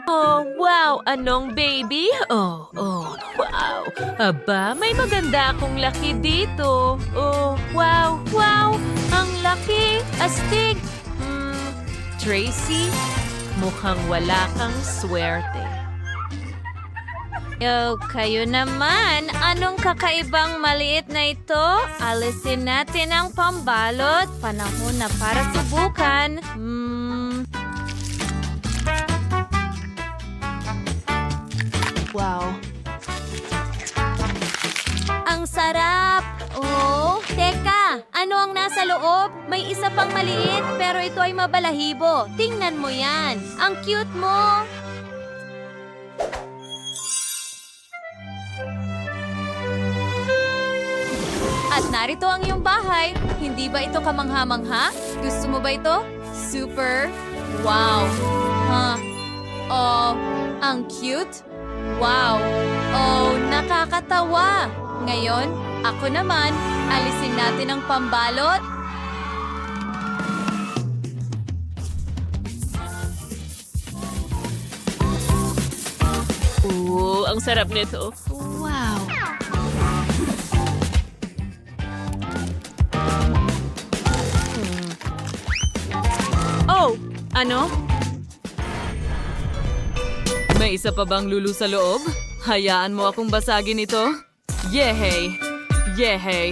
Oh, wow! Anong baby? Oh, wow! Aba, may maganda akong laki dito. Oh, wow, wow! Ang laki! Astig! Tracy, mukhang wala kang swerte. Kayo naman. Anong kakaibang maliit na ito? Alisin natin ang pambalot. Panahon na para subukan. Wow! Ang sarap! Oh, teka! Ano ang nasa loob? May isa pang maliit, pero ito ay mabalahibo. Tingnan mo yan. Ang cute mo! At narito ang iyong bahay. Hindi ba ito kamangha-mangha? Gusto mo ba ito? Super! Wow! Oh, ang cute! Wow! Oh, nakakatawa! Ngayon, ako naman, alisin natin ang pambalot. Ang sarap nito. Wow! Oh, ano? May isa pa bang lulu sa loob? Hayaan mo akong basagin ito. Yehey! Yehey!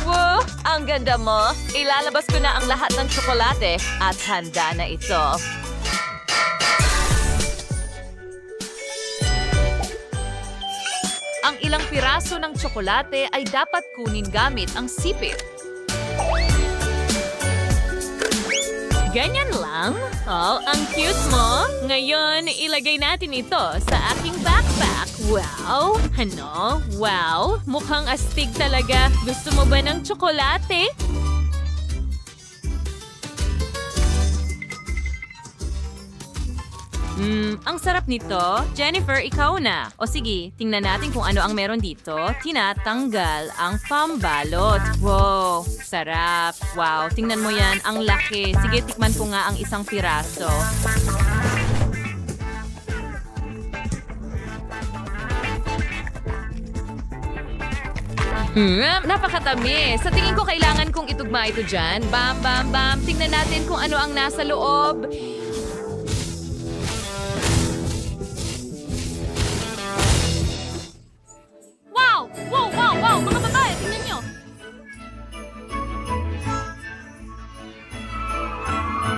Wow! Ang ganda mo! Ilalabas ko na ang lahat ng tsokolate at handa na ito. Ang ilang piraso ng tsokolate ay dapat kunin gamit ang sipit. Ganyan lang? Oh, ang cute mo. Ngayon, ilagay natin ito sa aking backpack. Wow! Ano? Wow! Mukhang astig talaga. Gusto mo ba ng tsokolate? Ang sarap nito. Jennifer, ikaw na. O sige, tingnan natin kung ano ang meron dito. Tinatanggal ang pambalot. Wow, sarap. Wow, tingnan mo yan. Ang laki. Sige, tikman ko nga ang isang piraso. Napakatamis. Sa tingin ko kailangan kong itugma ito dyan. Bam, bam, bam. Tingnan natin kung ano ang nasa loob. Wow! Wow, wow, wow! Mga babae, tingnan nyo!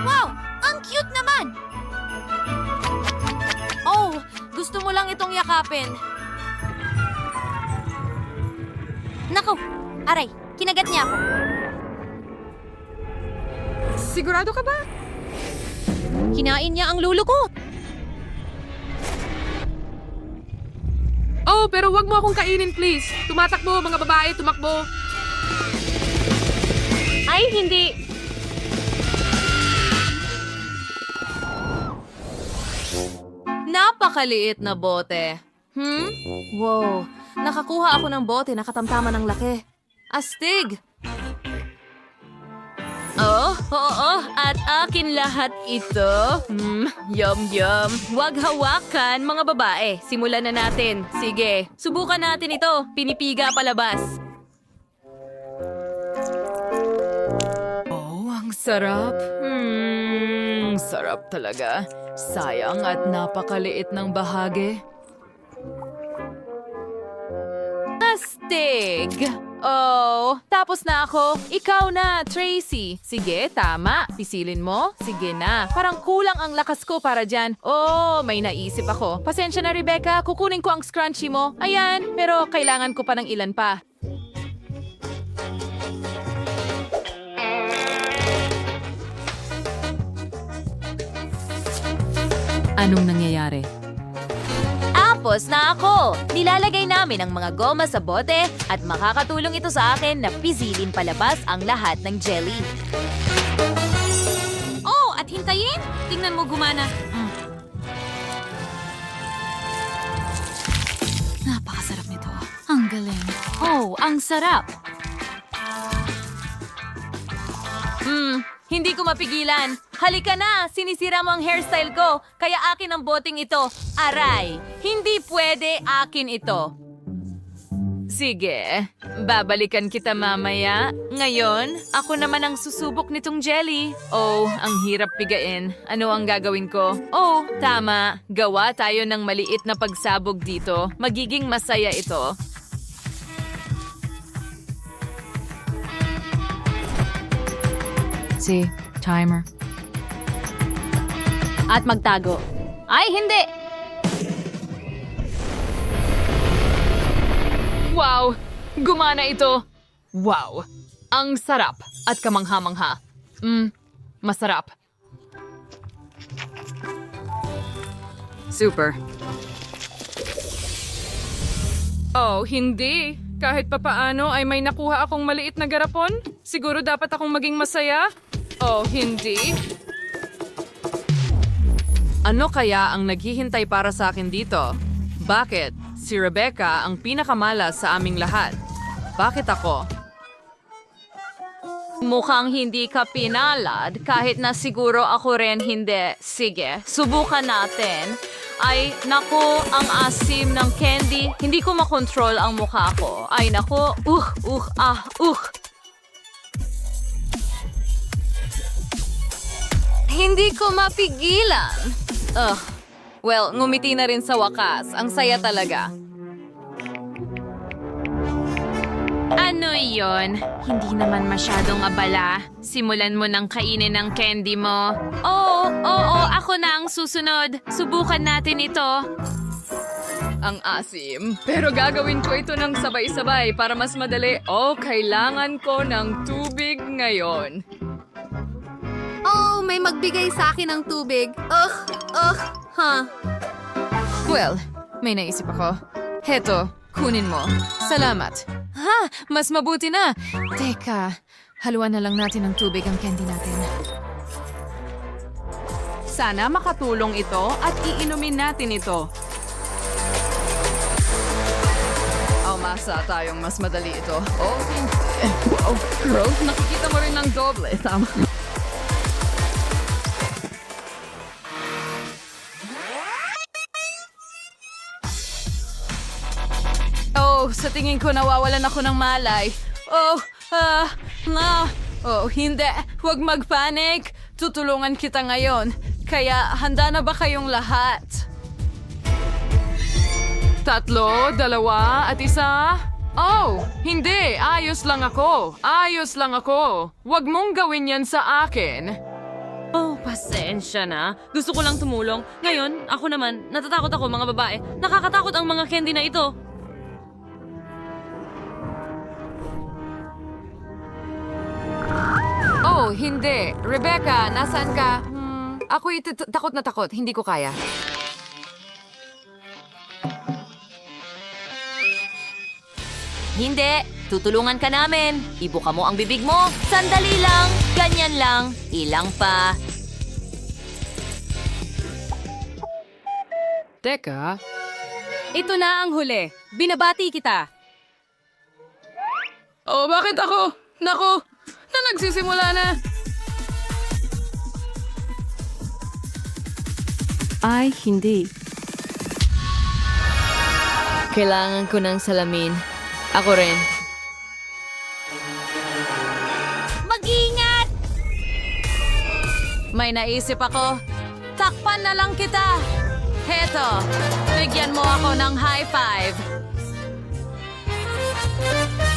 Wow! Ang cute naman! Oh, gusto mo lang itong yakapin. Naku! Aray, kinagat niya ako. Sigurado ka ba? Kinain niya ang lulo ko. Oh, pero wag mo akong kainin, please. Tumatakbo, mga babae, tumakbo. Ay, hindi. Napakaliit na bote. Wow. Nakakuha ako ng bote na katamtaman ng laki. Astig! Oo, at akin lahat ito. Yum, yum. Huwag hawakan, mga babae. Simulan na natin. Sige, subukan natin ito. Pinipiga palabas. Oh, ang sarap. Sarap talaga. Sayang at napakaliit ng bahagi. Astig! Oh, tapos na ako. Ikaw na, Tracy. Sige, tama. Pisilin mo. Sige na. Parang kulang ang lakas ko para dyan. Oh, may naisip ako. Pasensya na, Rebecca. Kukunin ko ang scrunchie mo. Ayan, pero kailangan ko pa ng ilan pa. Anong nangyayari? Tapos na ako. Nilalagay namin ang mga goma sa bote at makakatulong ito sa akin na pisilin palabas ang lahat ng jelly. Oh, at hintayin. Tingnan mo gumana. Napakasarap nito. Ang galing. Oh, ang sarap. Hindi ko mapigilan. Halika na! Sinisira mo ang hairstyle ko, kaya akin ang boteng ito. Aray! Hindi pwede, akin ito. Sige, babalikan kita mamaya. Ngayon, ako naman ang susubok nitong jelly. Oh, ang hirap pigain. Ano ang gagawin ko? Oh, tama. Gawa tayo ng maliit na pagsabog dito. Magiging masaya ito. Timer. At magtago. Ay, hindi! Wow! Gumana ito! Wow! Ang sarap at kamangha-mangha. Masarap. Super. Oh, hindi. Kahit papaano ay may nakuha akong maliit na garapon. Siguro dapat akong maging masaya. Oh, hindi. Ano kaya ang naghihintay para sa akin dito? Bakit? Si Rebecca ang pinakamalas sa aming lahat. Bakit ako? Mukhang hindi ka pinalad, kahit na siguro ako rin hindi. Sige, subukan natin. Ay, naku, ang asim ng candy. Hindi ko makontrol ang mukha ko. Ay, naku, Hindi ko mapigilan. Well, ngumiti na rin sa wakas. Ang saya talaga. Ano yon? Hindi naman masyadong abala. Simulan mo nang kainin ang candy mo. Oo, ako na ang susunod. Subukan natin ito. Ang asim. Pero gagawin ko ito ng sabay-sabay para mas madali. Oh, kailangan ko ng tubig ngayon. Oh, may magbigay sa akin ng tubig. Well, may naisip ako. Heto, kunin mo. Salamat. Ha, mas mabuti na. Teka, haluan na lang natin ng tubig ang candy natin. Sana makatulong ito at iinumin natin ito. Masa tayong mas madali ito. Oh, hindi. Wow, girl, nakikita mo rin ng doble. Tama. Oh, sa tingin ko nawawalan ako ng malay. Oh, hindi. Huwag magpanik. Tutulungan kita ngayon. Kaya handa na ba kayong lahat? 3, 2, at 1. Oh, hindi. Ayos lang ako. Huwag mong gawin yan sa akin. Oh, pasensya na. Gusto ko lang tumulong. Ngayon, ako naman, natatakot ako mga babae. Nakakatakot ang mga candy na ito. Oh, hindi. Rebecca, nasaan ka? Ako'y takot na takot. Hindi ko kaya. Hindi. Tutulungan ka namin. Ibuka mo ang bibig mo. Sandali lang. Ganyan lang. Ilang pa. Teka. Ito na ang huli. Binabati kita. Oh, bakit ako? Naku, na nagsisimula na. Ay, hindi. Kailangan ko ng salamin. Ako rin. Mag-ingat! May naisip ako. Takpan na lang kita. Heto, bigyan mo ako ng high five.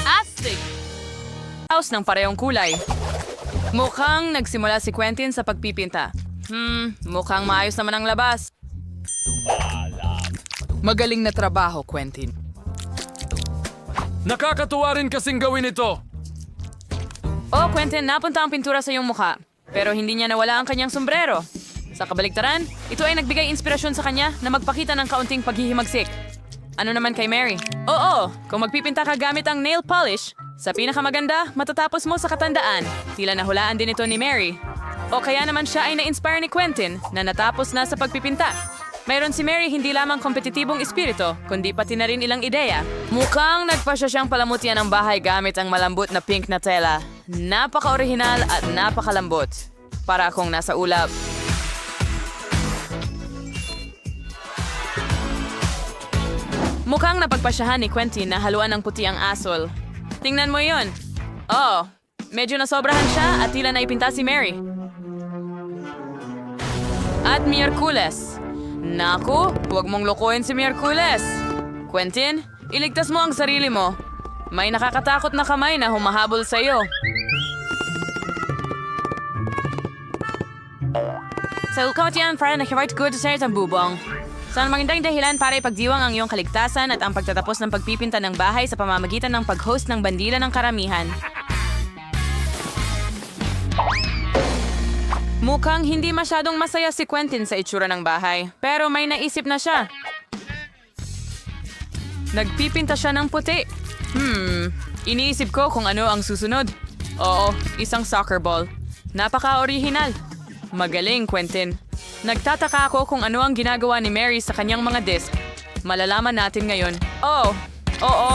Astig! House ng parehong kulay. Mukhang nagsimula si Quentin sa pagpipinta. Mukhang maayos naman ang labas. Magaling na trabaho, Quentin. Nakakatuwa rin kasing gawin ito. Oh, Quentin, napunta ang pintura sa iyong mukha. Pero hindi niya nawala ang kanyang sombrero. Sa kabaligtaran, ito ay nagbigay inspirasyon sa kanya na magpakita ng kaunting paghihimagsik. Ano naman kay Mary? Oo, kung magpipinta ka gamit ang nail polish, sa pinakamaganda, matatapos mo sa katandaan. Tila nahulaan din ito ni Mary. O kaya naman siya ay na-inspire ni Quentin na natapos na sa pagpipinta. Mayroon si Mary hindi lamang kompetitibong espiritu, kundi pati na rin ilang ideya. Mukhang nagpasya siyang palamutian ng bahay gamit ang malambot na pink na tela. Napaka-orihinal at napakalambot. para akong nasa ulap. Mukhang napagpasyahan ni Quentin na haluan ng puti ang asol. Tingnan mo yon. Oh, medyo nasobrahan siya at tila naipinta si Mary. At Miyerkules. Naku, huwag mong lokohin si Miyerkules. Quentin, iligtas mo ang sarili mo. May nakakatakot na kamay na humahabol sa'yo. Sa lukot yan para nakivart good sa ang bubong. Sa magandang dahilan para ipagdiwang ang iyong kaligtasan at ang pagtatapos ng pagpipinta ng bahay sa pamamagitan ng pag-host ng bandila ng karamihan. Mukhang hindi masyadong masaya si Quentin sa itsura ng bahay, pero may naisip na siya. Nagpipinta siya ng puti. Iniisip ko kung ano ang susunod. Oo, isang soccer ball. Napaka-orihinal. Magaling, Quentin. Nagtataka ako kung ano ang ginagawa ni Mary sa kanyang mga disc. Malalaman natin ngayon. Oh, oo.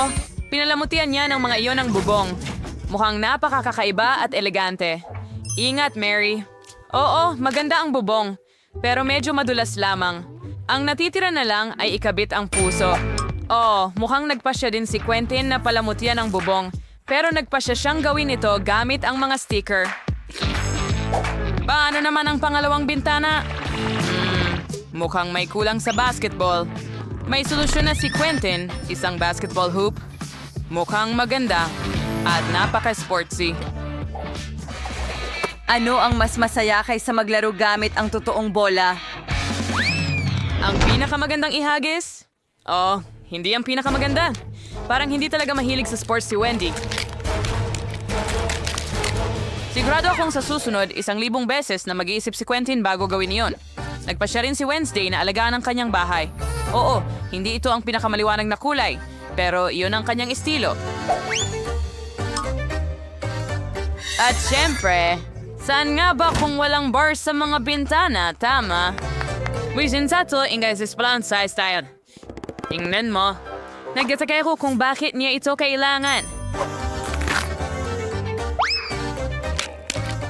Pinalamutian niya ng mga iyon ng bubong. Mukhang napakakakaiba at elegante. Ingat, Mary. Oo, maganda ang bubong. Pero medyo madulas lamang. Ang natitira na lang ay ikabit ang puso. Oh, mukhang nagpasya din si Quentin na palamutian ang bubong. Pero nagpasya siyang gawin ito gamit ang mga sticker. Paano naman ang pangalawang bintana? Mukhang may kulang sa basketball. May solusyon na si Quentin, isang basketball hoop. Mukhang maganda at napaka-sportsy. Ano ang mas masaya kaysa maglaro gamit ang totoong bola? Ang pinakamagandang ihagis? Oh, hindi ang pinakamaganda. Parang hindi talaga mahilig sa sports si Wendy. Sigurado akong sa susunod, 1,000 beses na mag-iisip si Quentin bago gawin iyon. Nagpasya rin si Wednesday na alagaan ang kanyang bahay. Oo, hindi ito ang pinakamaliwanag na kulay, pero iyon ang kanyang estilo. At syempre, saan nga ba kung walang bars sa mga bintana, tama? Wisin sa to, ingay sa plan sa style. Tingnan mo. Nagtataka ako kung bakit niya ito kailangan.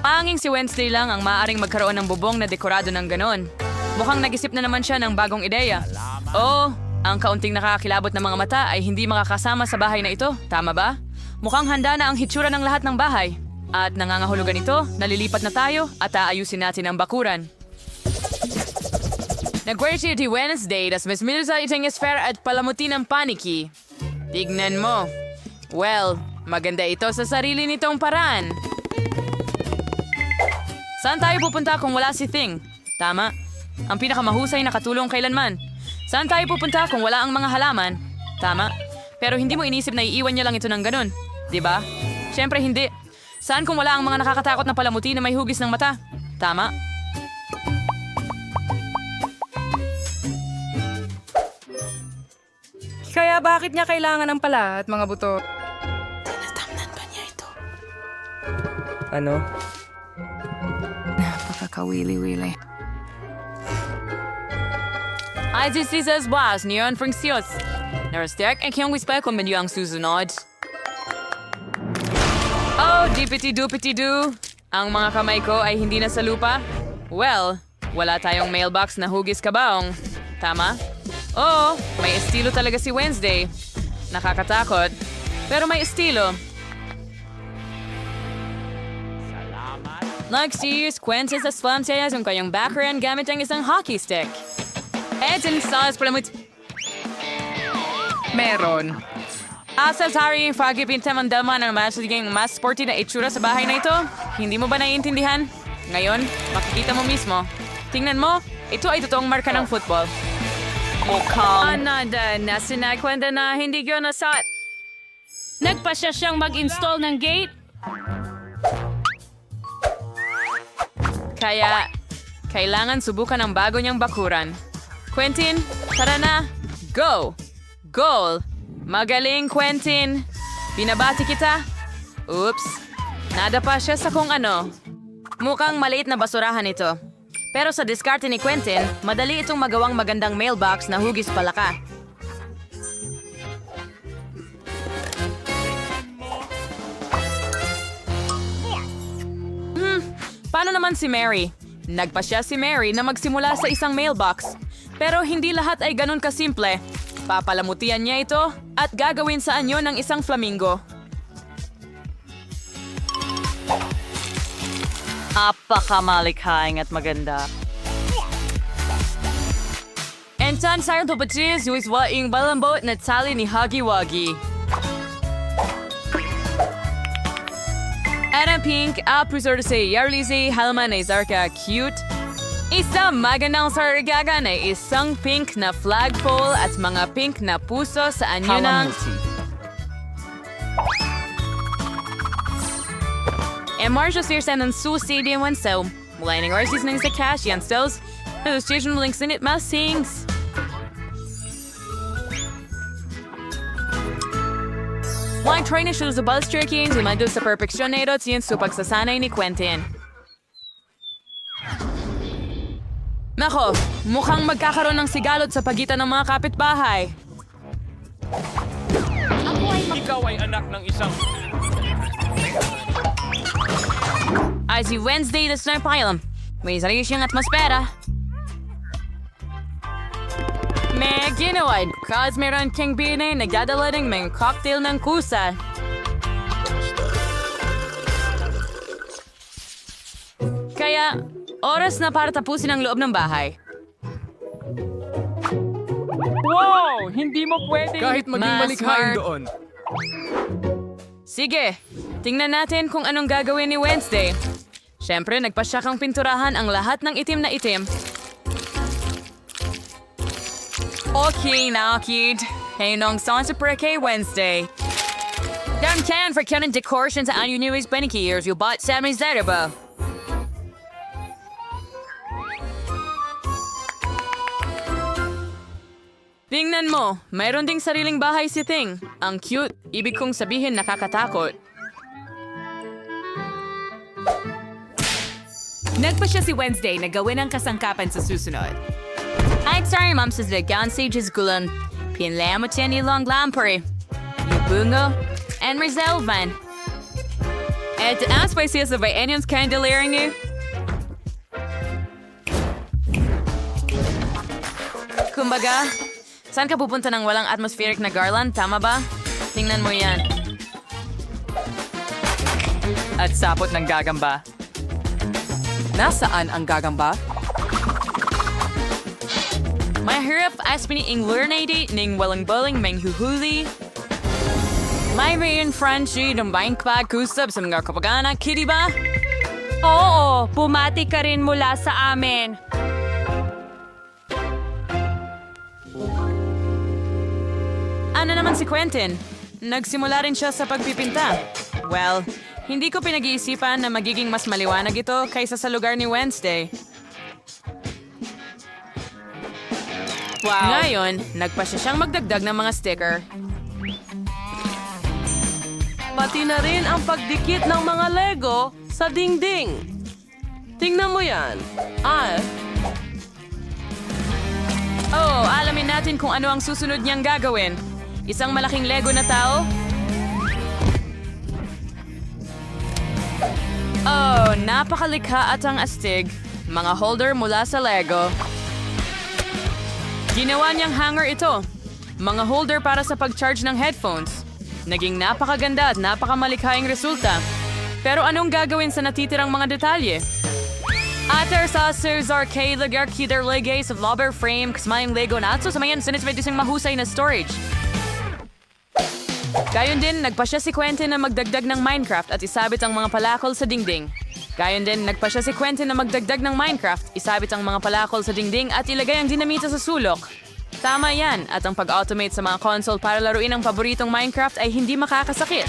Panging si Wednesday lang ang maaaring magkaroon ng bubong na dekorado ng ganon. Mukhang nag-isip na naman siya ng bagong ideya. Oo, ang kaunting nakakakilabot na mga mata ay hindi makakasama sa bahay na ito, tama ba? Mukhang handa na ang hitsura ng lahat ng bahay. At nangangahulugan ito, nalilipat na tayo at aayusin natin ang bakuran. Nag-worship di Wednesday, das mas minusal itong esfer at palamuti ng paniki. Tignan mo. Well, maganda ito sa sarili nitong paraan. Saan tayo pupunta kung wala si Thing? Tama. Ang pinakamahusay na katulong kailanman. Saan tayo pupunta kung wala ang mga halaman? Tama. Pero hindi mo inisip na iiwan niya lang ito ng ganun. Diba? Siyempre hindi. Saan kung wala ang mga nakakatakot na palamuti na may hugis ng mata? Tama. Kaya bakit niya kailangan ng pala at mga buto? Natamnan ba niya ito? Ano? Napakakawili-wili. Ay, Jesus boss, niyon Francios. Narastek ang kiyong wispa kung medyo ang susunod. Oh, dipity-dupity-doo. Ang mga kamay ko ay hindi na sa lupa? Well, wala tayong mailbox na hugis kabaong. Tama? Oo, may estilo talaga si Wednesday. Nakakatakot, pero may estilo. Like serious Quentin sa slum sayas yung kayong background gamit ang isang hockey stick. Edson sauce palamut. Meron. Asa sorry yung pagpipinta ng dalma ng mas sporty na itsura sa bahay na ito? Hindi mo ba naiintindihan? Ngayon, makikita mo mismo. Tingnan mo, ito ay totoong marka ng football. Mukhang anada na sinakwenda na hindi ko nasat. Nagpasya siyang mag-install ng gate? Kaya, kailangan subukan ang bago niyang bakuran. Quentin, tara na! Go! Goal! Magaling, Quentin! Binabati kita? Oops! Nadapa siya sa kung ano. Mukhang maliit na basurahan ito. Pero sa diskarte ni Quentin, madali itong magawang magandang mailbox na hugis palaka. Paano naman si Mary? Nagpasya si Mary na magsimula sa isang mailbox. Pero hindi lahat ay ganun kasimple. Papalamutian niya ito at gagawin sa anyo ng isang flamingo. Apakamalikhaing at maganda. Entan sayang tupatis yung iswaing balambot na tali ni Huggy Wuggy. Adam Pink, preserve sa Yarlizi, Halman ay Zarka cute. Isang magandang sargaga na isang pink na flagpole at mga pink na puso sa anyo ng... Marsha Searson ng susi di man so. Mula ng orsis ng sa cash yan stills. The station links in it masings. Wang train na shoes sa bus tracking, dimando sa perfeksyon na ito siyan sa pagsasanay ni Quentin. Nako, mukhang magkakaroon ng sigalot sa pagitan ng mga kapitbahay. Ikaw ay anak ng isang... Ay si Wednesday na snarpailam. May sarili siyang atmosfera. May ginawa, cause meron kang bine nagdadala ng mga cocktail ng kusa. Kaya, oras na para tapusin ang loob ng bahay. Wow! Hindi mo pwede... Kahit maging Mas malikhain smart. doon. Sige, tingnan natin kung anong gagawin ni Wednesday. Siyempre, nagpasya kang pinturahan ang lahat ng itim na itim. Okay na, kid. Hey, nong song sa pre-K Wednesday. Downtown for Canon decorations sa anyo news Beniki years you bought 7 ba? Tingnan mo, mayroon ding sariling bahay si Ting. Ang cute, ibig kong sabihin nakakatakot. Nagpasya si Wednesday na gawin ang kasangkapan sa susunod. I'm sorry, Mom, says the Sages Gulan. Pinlamot yan ilang lampari. Yubungo and Rizelvan. At ask by siya sa Bayanians candelaring niyo. Kumbaga, saan ka pupunta ng walang atmospheric na garland? Tama ba? Tingnan mo yan. At sapot ng gagamba. Nasaan ang gagamba? Mahirap as piniing lurnady ning walang boling meng huhuli. May rayon Frenchie ng bank bag kusap sa mga kapagana, kitty ba? Oo, bumati ka rin mula sa amin. Ano naman si Quentin? Nagsimula rin siya sa pagpipinta. Well, hindi ko pinag-iisipan na magiging mas maliwanag ito kaysa sa lugar ni Wednesday. Wow. Ngayon, nagpasya siyang magdagdag ng mga sticker. Pati na rin ang pagdikit ng mga Lego sa dingding. Tingnan mo yan. Oh, alamin natin kung ano ang susunod niyang gagawin. Isang malaking Lego na tao? Oh, napakalikha at ang astig. Mga holder mula sa Lego. Ginawa niyang hanger ito. Mga holder para sa pag-charge ng headphones. Naging napakaganda at napakamalikhaing resulta. Pero anong gagawin sa natitirang mga detalye? Ater sa Sears Arcade lagar kider legay sa lobber frame kasmayang Lego na sa mayan sinismay disang mahusay na storage. Gayon din, nagpasya si Quentin na magdagdag ng Minecraft at isabit ang mga palakol sa dingding. Gayon din, nagpasya si Quentin na magdagdag ng Minecraft, isabit ang mga palakol sa dingding at ilagay ang dinamita sa sulok. Tama yan, at ang pag-automate sa mga console para laruin ang paboritong Minecraft ay hindi makakasakit.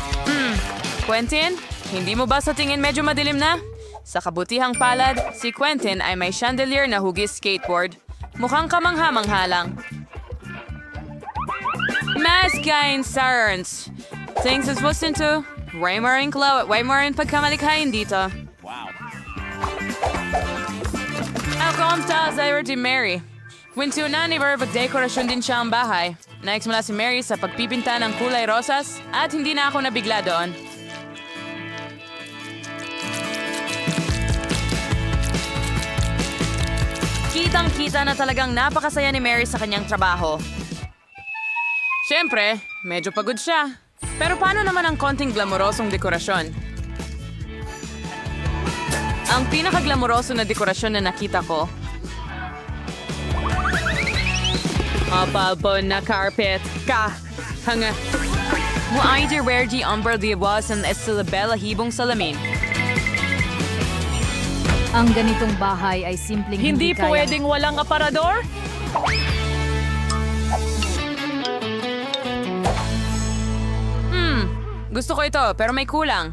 Quentin, hindi mo ba sa tingin medyo madilim na? Sa kabutihang palad, si Quentin ay may chandelier na hugis skateboard. Mukhang kamangha-mangha lang. Maskain Sarns. Things is what's into. Way more in glow at way more in pagkamalikhain dito. Ako ang taas ay si Mary. Winto na ni Verve dekorasyon din siya ang bahay. Nagsimula si Mary sa pagpipinta ng kulay rosas at hindi na ako nabigla doon. Kitang-kita na talagang napakasaya ni Mary sa kanyang trabaho. Siyempre, medyo pagod siya. Pero paano naman ang konting glamorosong dekorasyon? Ang pinaka-glamoroso na dekorasyon na nakita ko. Mapalpo na carpet. Hanga. Mo ay di umbra di iwasan at sa bella hibong salamin. Ang ganitong bahay ay simpleng Hindi kaya. pwedeng walang aparador? Gusto ko ito, pero may kulang.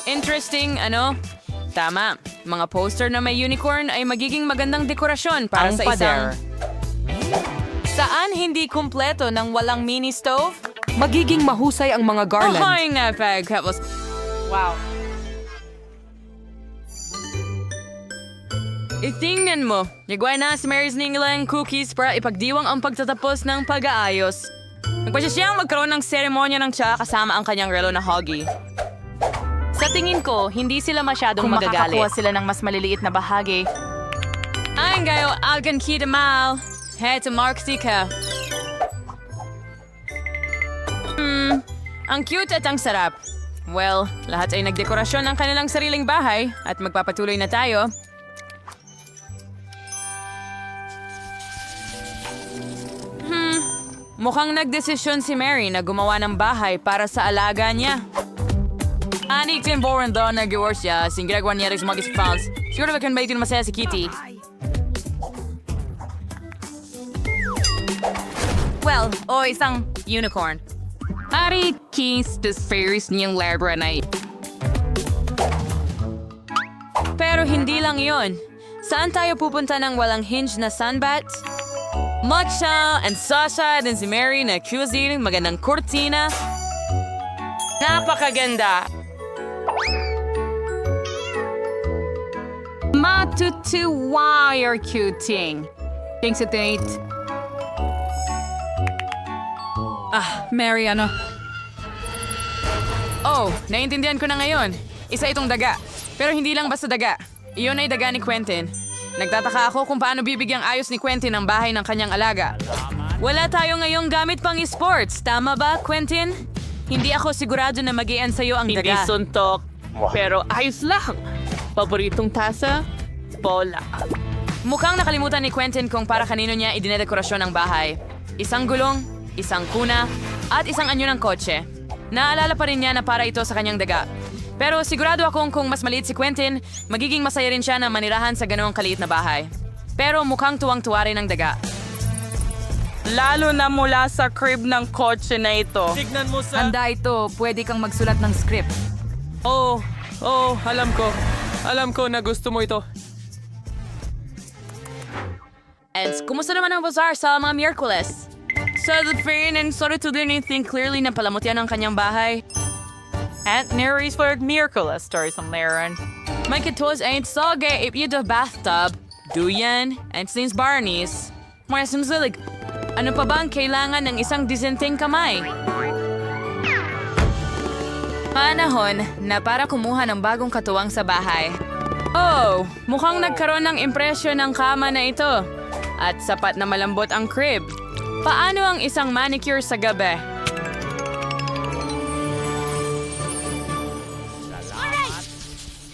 Interesting, ano? Tama. Mga poster na may unicorn ay magiging magandang dekorasyon para sa isang... Saan hindi kumpleto ng walang mini stove? Magiging mahusay ang mga garland. Ahoy na pagkapos. Wow. Itingnan mo, nagawa na si Mary's Ninglang cookies para ipagdiwang ang pagtatapos ng pag-aayos. Nagpasya siyang magkaroon ng seremonya ng tsa kasama ang kanyang relo na hoggy. Sa tingin ko, hindi sila masyadong magagalit. Kung makakakuha sila ng mas maliliit na bahagi. Ay, gayo, algan kita mal. Heto Mark Sika. Ang cute at ang sarap. Well, lahat ay nagdekorasyon ng kanilang sariling bahay at magpapatuloy na tayo. Mukhang nagdesisyon si Mary na gumawa ng bahay para sa alaga niya. Anik din boring daw na gawa siya, ginagawa niya rin sa mga fans. Siguro ba kan ba ito masaya si Kitty? Well, isang unicorn. Ari Keys the fairies niyang labyrinth. Pero hindi lang yon. Saan tayo pupunta ng walang hinge na sunbat? Matcha and Sasha and si Mary na cuisine, magandang kurtina. Napakaganda! Matutu, why are cuting? Thanks a date. Mary, ano? Oh, naiintindihan ko na ngayon. Isa itong daga. Pero hindi lang basta daga. Iyon ay daga ni Quentin. Nagtataka ako kung paano bibigyang ayos ni Quentin ang bahay ng kanyang alaga. Wala tayo ngayong gamit pang esports. Tama ba, Quentin? Hindi ako sigurado na mag-ian sa'yo ang Hindi daga. suntok, pero ayos lang. Paboritong tasa, bola. Mukhang nakalimutan ni Quentin kung para kanino niya idinedekorasyon ang bahay. Isang gulong, isang kuna, at isang anyo ng kotse. Naalala pa rin niya na para ito sa kanyang daga. Pero sigurado akong kung mas maliit si Quentin, magiging masaya rin siya na manirahan sa ganoong kaliit na bahay. Pero mukhang tuwang-tuwa rin ang daga. Lalo na mula sa crib ng kotse na ito. Tignan mo sa... Handa ito. Pwede kang magsulat ng script. Alam ko. Alam ko na gusto mo ito. And kumusta naman ang bazaar sa mga Miyerkules? So the fair and sorry to do anything clearly na palamot yan ang kanyang bahay. Aunt Mary's for Miraculous stories on Laren. My kitos ain't so gay if you the bathtub. Duyan, and since Barney's. Mga sumsilig, ano pa bang kailangan ng isang disenteng kamay? Panahon na para kumuha ng bagong katuwang sa bahay. Oh, mukhang nagkaroon ng impresyon ng kama na ito. At sapat na malambot ang crib. Paano ang isang manicure sa gabi?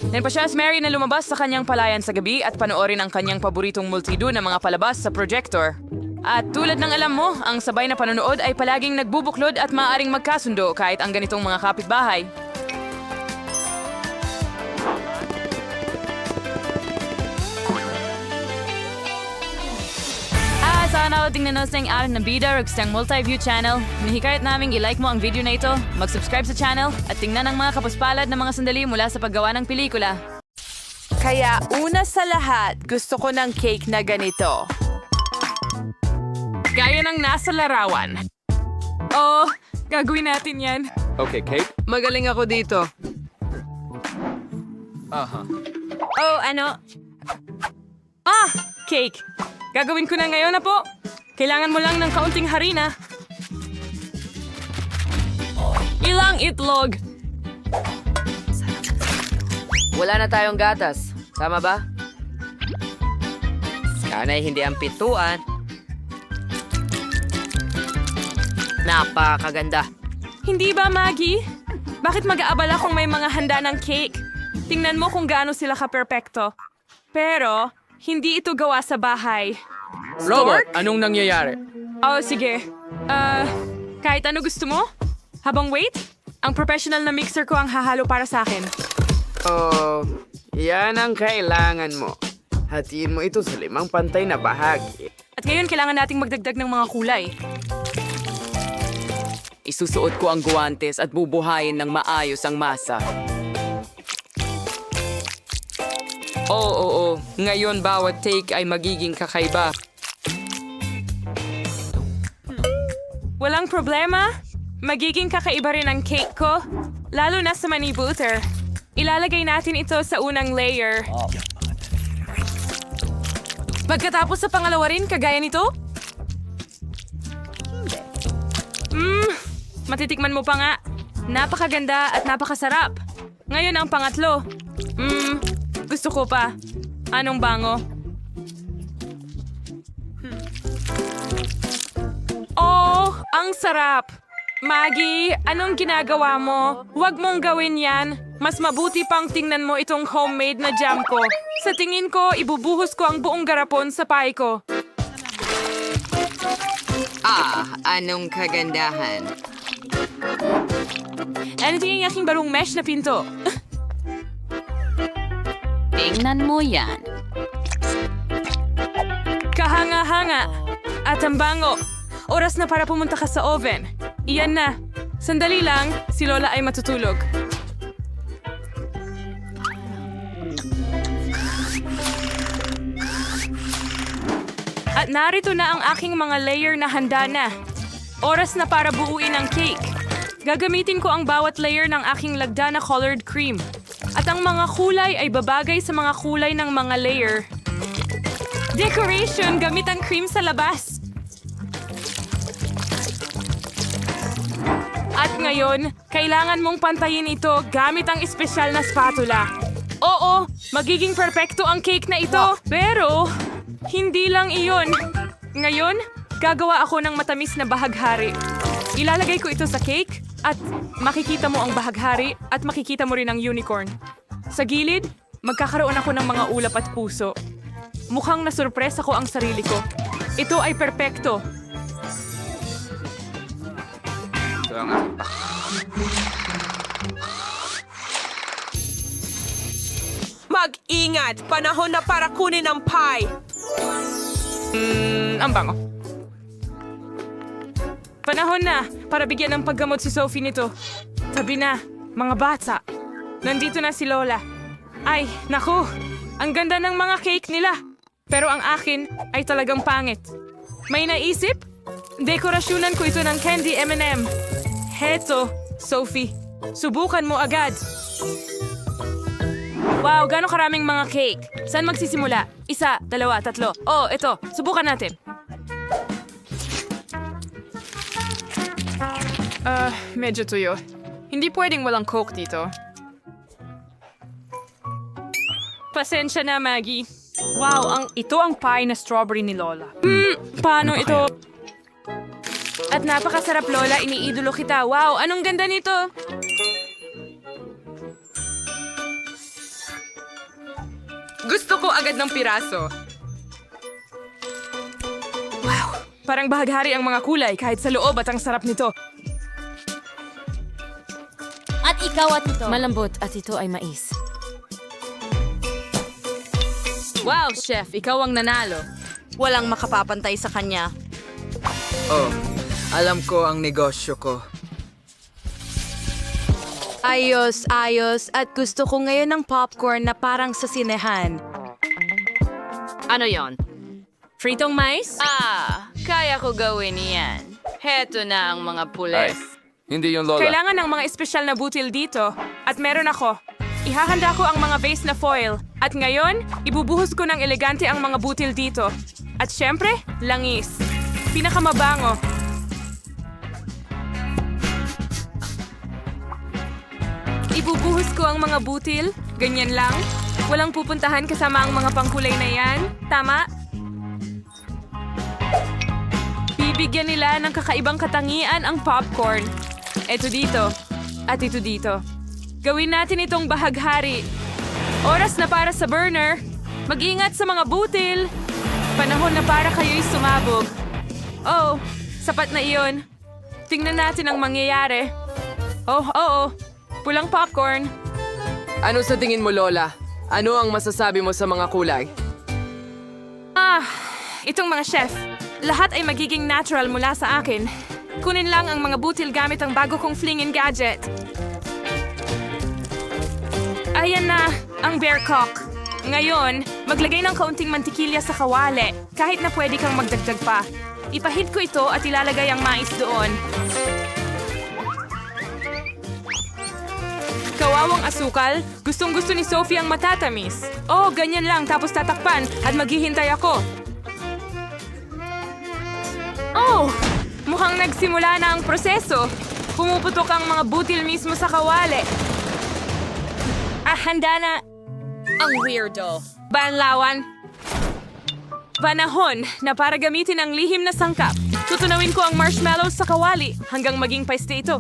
Nagpasya si Mary na lumabas sa kanyang palayan sa gabi at panoorin ang kanyang paboritong multido na mga palabas sa projector. At tulad ng alam mo, ang sabay na panonood ay palaging nagbubuklod at maaaring magkasundo kahit ang ganitong mga kapitbahay. Sana tingnan nyo sa ating na bida o isang multi-view channel. Hinihikayat naming i-like mo ang video na ito, mag-subscribe sa channel, at tingnan ang mga kapuspalad na mga sandali mula sa paggawa ng pelikula. Kaya una sa lahat, gusto ko ng cake na ganito. Gaya ng nasa larawan. Gagawin natin yan. Okay, Kate? Magaling ako dito. Cake. Gagawin ko na ngayon na po. Kailangan mo lang ng kaunting harina. Ilang itlog. Wala na tayong gatas. Tama ba? Sana'y hindi ang pintuan. Napakaganda. Hindi ba, Maggie? Bakit mag-aabala kung may mga handa ng cake? Tingnan mo kung gaano sila ka-perpekto. Pero, hindi ito gawa sa bahay. Robot, anong nangyayari? Oh, sige. Kahit ano gusto mo? Habang wait, ang professional na mixer ko ang hahalo para sa akin. Oh, yan ang kailangan mo. Hatiin mo ito sa 5 pantay na bahagi. At ngayon, kailangan nating magdagdag ng mga kulay. Isusuot ko ang guwantes at bubuhayin ng maayos ang masa. Oo. Ngayon bawat take ay magiging kakaiba. Walang problema. Magiging kakaiba rin ang cake ko. Lalo na sa mani butter. Ilalagay natin ito sa unang layer. Pagkatapos sa pangalawa rin, kagaya nito? Matitikman mo pa nga. Napakaganda at napakasarap. Ngayon ang pangatlo. Gusto ko pa. Anong bango? Oh, ang sarap! Maggie, anong ginagawa mo? Huwag mong gawin yan. Mas mabuti pang tingnan mo itong homemade na jam ko. Sa tingin ko, ibubuhos ko ang buong garapon sa pie ko. Anong kagandahan. Ano tingin yung aking barong mesh na pinto? Tingnan mo yan. Kahanga-hanga. At ang bango. Oras na para pumunta ka sa oven. Iyan na. Sandali lang, si Lola ay matutulog. At narito na ang aking mga layer na handa na. Oras na para buuin ang cake. Gagamitin ko ang bawat layer ng aking lagda na colored cream. At ang mga kulay ay babagay sa mga kulay ng mga layer. Decoration gamit ang cream sa labas. At ngayon, kailangan mong pantayin ito gamit ang espesyal na spatula. Oo, magiging perpekto ang cake na ito. Pero, hindi lang iyon. Ngayon, gagawa ako ng matamis na bahaghari. Ilalagay ko ito sa cake at makikita mo ang bahaghari at makikita mo rin ang unicorn. Sa gilid, magkakaroon ako ng mga ulap at puso. Mukhang nasurpresa ko ang sarili ko. Ito ay perpekto. Mag-ingat! Panahon na para kunin ang pie! Ang bango. Panahon na para bigyan ng paggamot si Sophie nito. Sabi na, mga bata. Nandito na si Lola. Ay, naku! Ang ganda ng mga cake nila. Pero ang akin ay talagang pangit. May naisip? Dekorasyonan ko ito ng candy M&M. Heto, Sophie. Subukan mo agad. Wow, gano'ng karaming mga cake. Saan magsisimula? 1, 2, 3. Oh, ito. Subukan natin. Medyo tuyo. Hindi pwedeng walang Coke dito. Pasensya na, Maggie. Wow, ito ang pie na strawberry ni Lola. Paano ito? At napakasarap, Lola. Iniidolo kita. Wow, anong ganda nito? Gusto ko agad ng piraso. Wow, parang bahaghari ang mga kulay kahit sa loob at ang sarap nito. At ikaw at ito. Malambot at ito ay mais. Wow, chef, ikaw ang nanalo. Walang makapapantay sa kanya. Oh, alam ko ang negosyo ko. Ayos. At gusto ko ngayon ng popcorn na parang sa sinehan. Ano yon? Fritong mais? Kaya ko gawin yan. Heto na ang mga pules. Hindi yung Lola. Kailangan ng mga espesyal na butil dito. At meron ako. Ihahanda ko ang mga vase na foil. At ngayon, ibubuhos ko ng elegante ang mga butil dito. At syempre, langis. Pinakamabango. Ibubuhos ko ang mga butil. Ganyan lang. Walang pupuntahan kasama ang mga pangkulay na yan. Tama? Bibigyan nila ng kakaibang katangian ang popcorn. Ito dito. At ito dito. Gawin natin itong bahaghari. Oras na para sa burner. Mag-ingat sa mga butil. Panahon na para kayo'y sumabog. Oh, sapat na iyon. Tingnan natin ang mangyayari. Oh, oo. Pulang popcorn. Ano sa tingin mo, Lola? Ano ang masasabi mo sa mga kulay? Itong mga chef. Lahat ay magiging natural mula sa akin. Kunin lang ang mga butil gamit ang bago kong flingin gadget. Ayan na, ang bear cock. Ngayon, maglagay ng kaunting mantikilya sa kawali, kahit na pwede kang magdagdag pa. Ipahid ko ito at ilalagay ang mais doon. Kawawang asukal, gustong-gusto ni Sophie ang matatamis. Oh, ganyan lang, tapos tatakpan at maghihintay ako. Oh, mukhang nagsimula na ang proseso. Pumuputok ang mga butil mismo sa kawali. Handa na. Ang weirdo. Banlawan. Panahon na para gamitin ang lihim na sangkap. Tutunawin ko ang marshmallows sa kawali hanggang maging paste ito.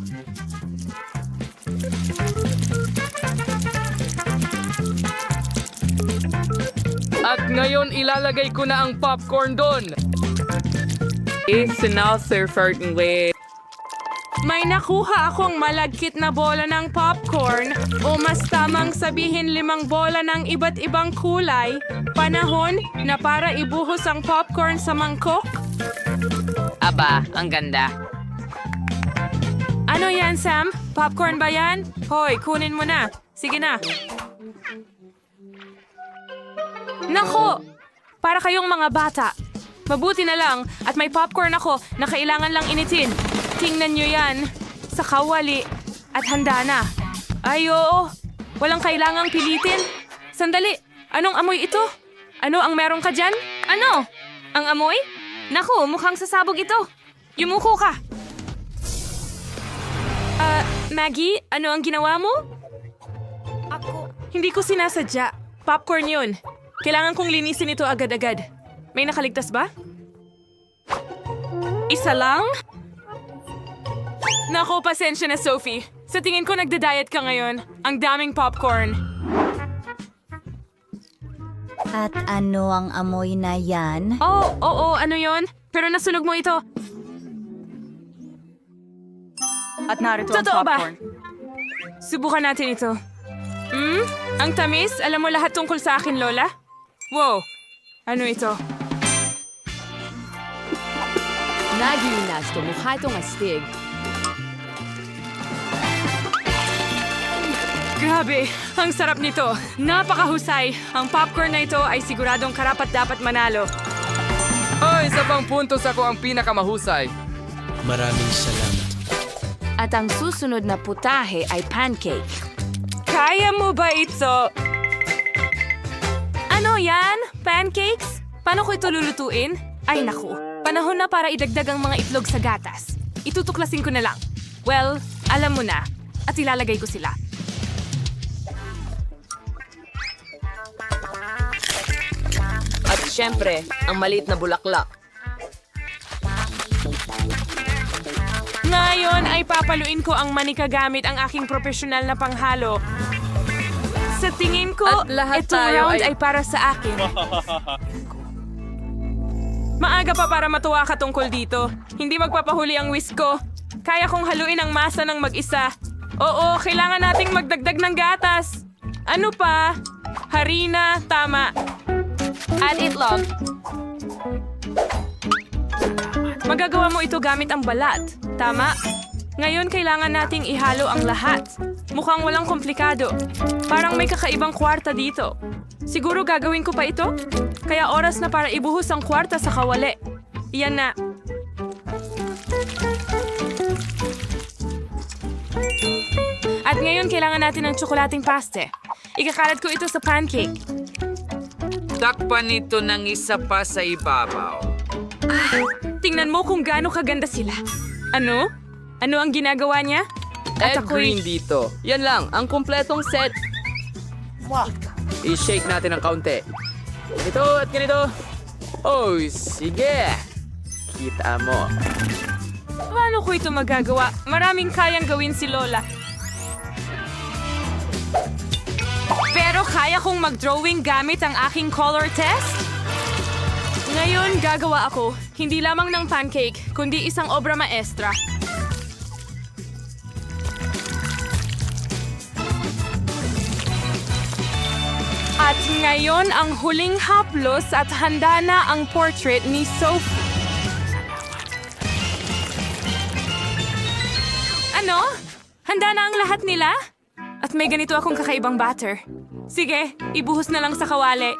At ngayon ilalagay ko na ang popcorn doon. May nakuha akong malagkit na bola ng popcorn o mas tamang sabihin 5 bola ng iba't ibang kulay. Panahon na para ibuhos ang popcorn sa mangkok. Aba, ang ganda. Ano yan, Sam? Popcorn ba yan? Hoy, kunin mo na. Sige na. Nako! Para kayong mga bata. Mabuti na lang at may popcorn ako na kailangan lang initin. Tingnan nyo yan. Sa kawali. At handa na. Ay, oo. Walang kailangang pilitin. Sandali. Anong amoy ito? Ano ang meron ka dyan? Ano? Ang amoy? Naku, mukhang sasabog ito. Yumuko ka. Maggie, ano ang ginawa mo? Hindi ko sinasadya. Popcorn yun. Kailangan kong linisin ito agad-agad. May nakaligtas ba? Isa lang? Nako, pasensya na, Sophie. Sa tingin ko nagda-diet ka ngayon. Ang daming popcorn. At ano ang amoy na yan? Oh, oo, ano yon? Pero nasunog mo ito. At narito ang Totoo ba? popcorn. Subukan natin ito. Ang tamis? Alam mo lahat tungkol sa akin, Lola? Wow! Ano ito? Nagiinas to, mukha itong astig. Grabe! Ang sarap nito! Napakahusay! Ang popcorn na ito ay siguradong karapat-dapat manalo. Oh, isa pang puntos ako ang pinakamahusay. Maraming salamat. At ang susunod na putahe ay pancake. Kaya mo ba ito? Ano yan? Pancakes? Paano ko ito lulutuin? Ay naku, panahon na para idagdag ang mga itlog sa gatas. Itutuklasin ko na lang. Well, alam mo na. At ilalagay ko sila. At syempre, ang maliit na bulaklak. Ngayon ay papaluin ko ang manika gamit ang aking profesional na panghalo. Sa tingin ko, At lahat itong tayo round ay- ay para sa akin. Maaga pa para matuwa ka tungkol dito. Hindi magpapahuli ang whisk ko. Kaya kong haluin ang masa ng mag-isa. Oo, kailangan nating magdagdag ng gatas. Ano pa? Harina, tama. At itlog. Magagawa mo ito gamit ang balat. Tama? Ngayon kailangan nating ihalo ang lahat. Mukhang walang komplikado. Parang may kakaibang kwarta dito. Siguro gagawin ko pa ito? Kaya oras na para ibuhos ang kwarta sa kawali. Iyan na. At ngayon kailangan natin ng tsokolating paste. Ikakalat ko ito sa pancake. Takpan ito ng isa pa sa ibabaw. Tingnan mo kung gaano kaganda sila. Ano? Ano ang ginagawa niya? Ed green dito. Yan lang, ang kumpletong set. I-shake natin ng kaunti. Ito at ganito. Oh, sige. nakita mo. Paano ko ito magagawa? Maraming kayang gawin si Lola. Pero kaya kong mag-drawing gamit ang aking color test? Ngayon, gagawa ako, hindi lamang ng pancake, kundi isang obra maestra. At ngayon, ang huling haplos at handa na ang portrait ni Sophie. Ano? Handa na ang lahat nila? At may ganito akong kakaibang batter. Sige, ibuhos na lang sa kawali.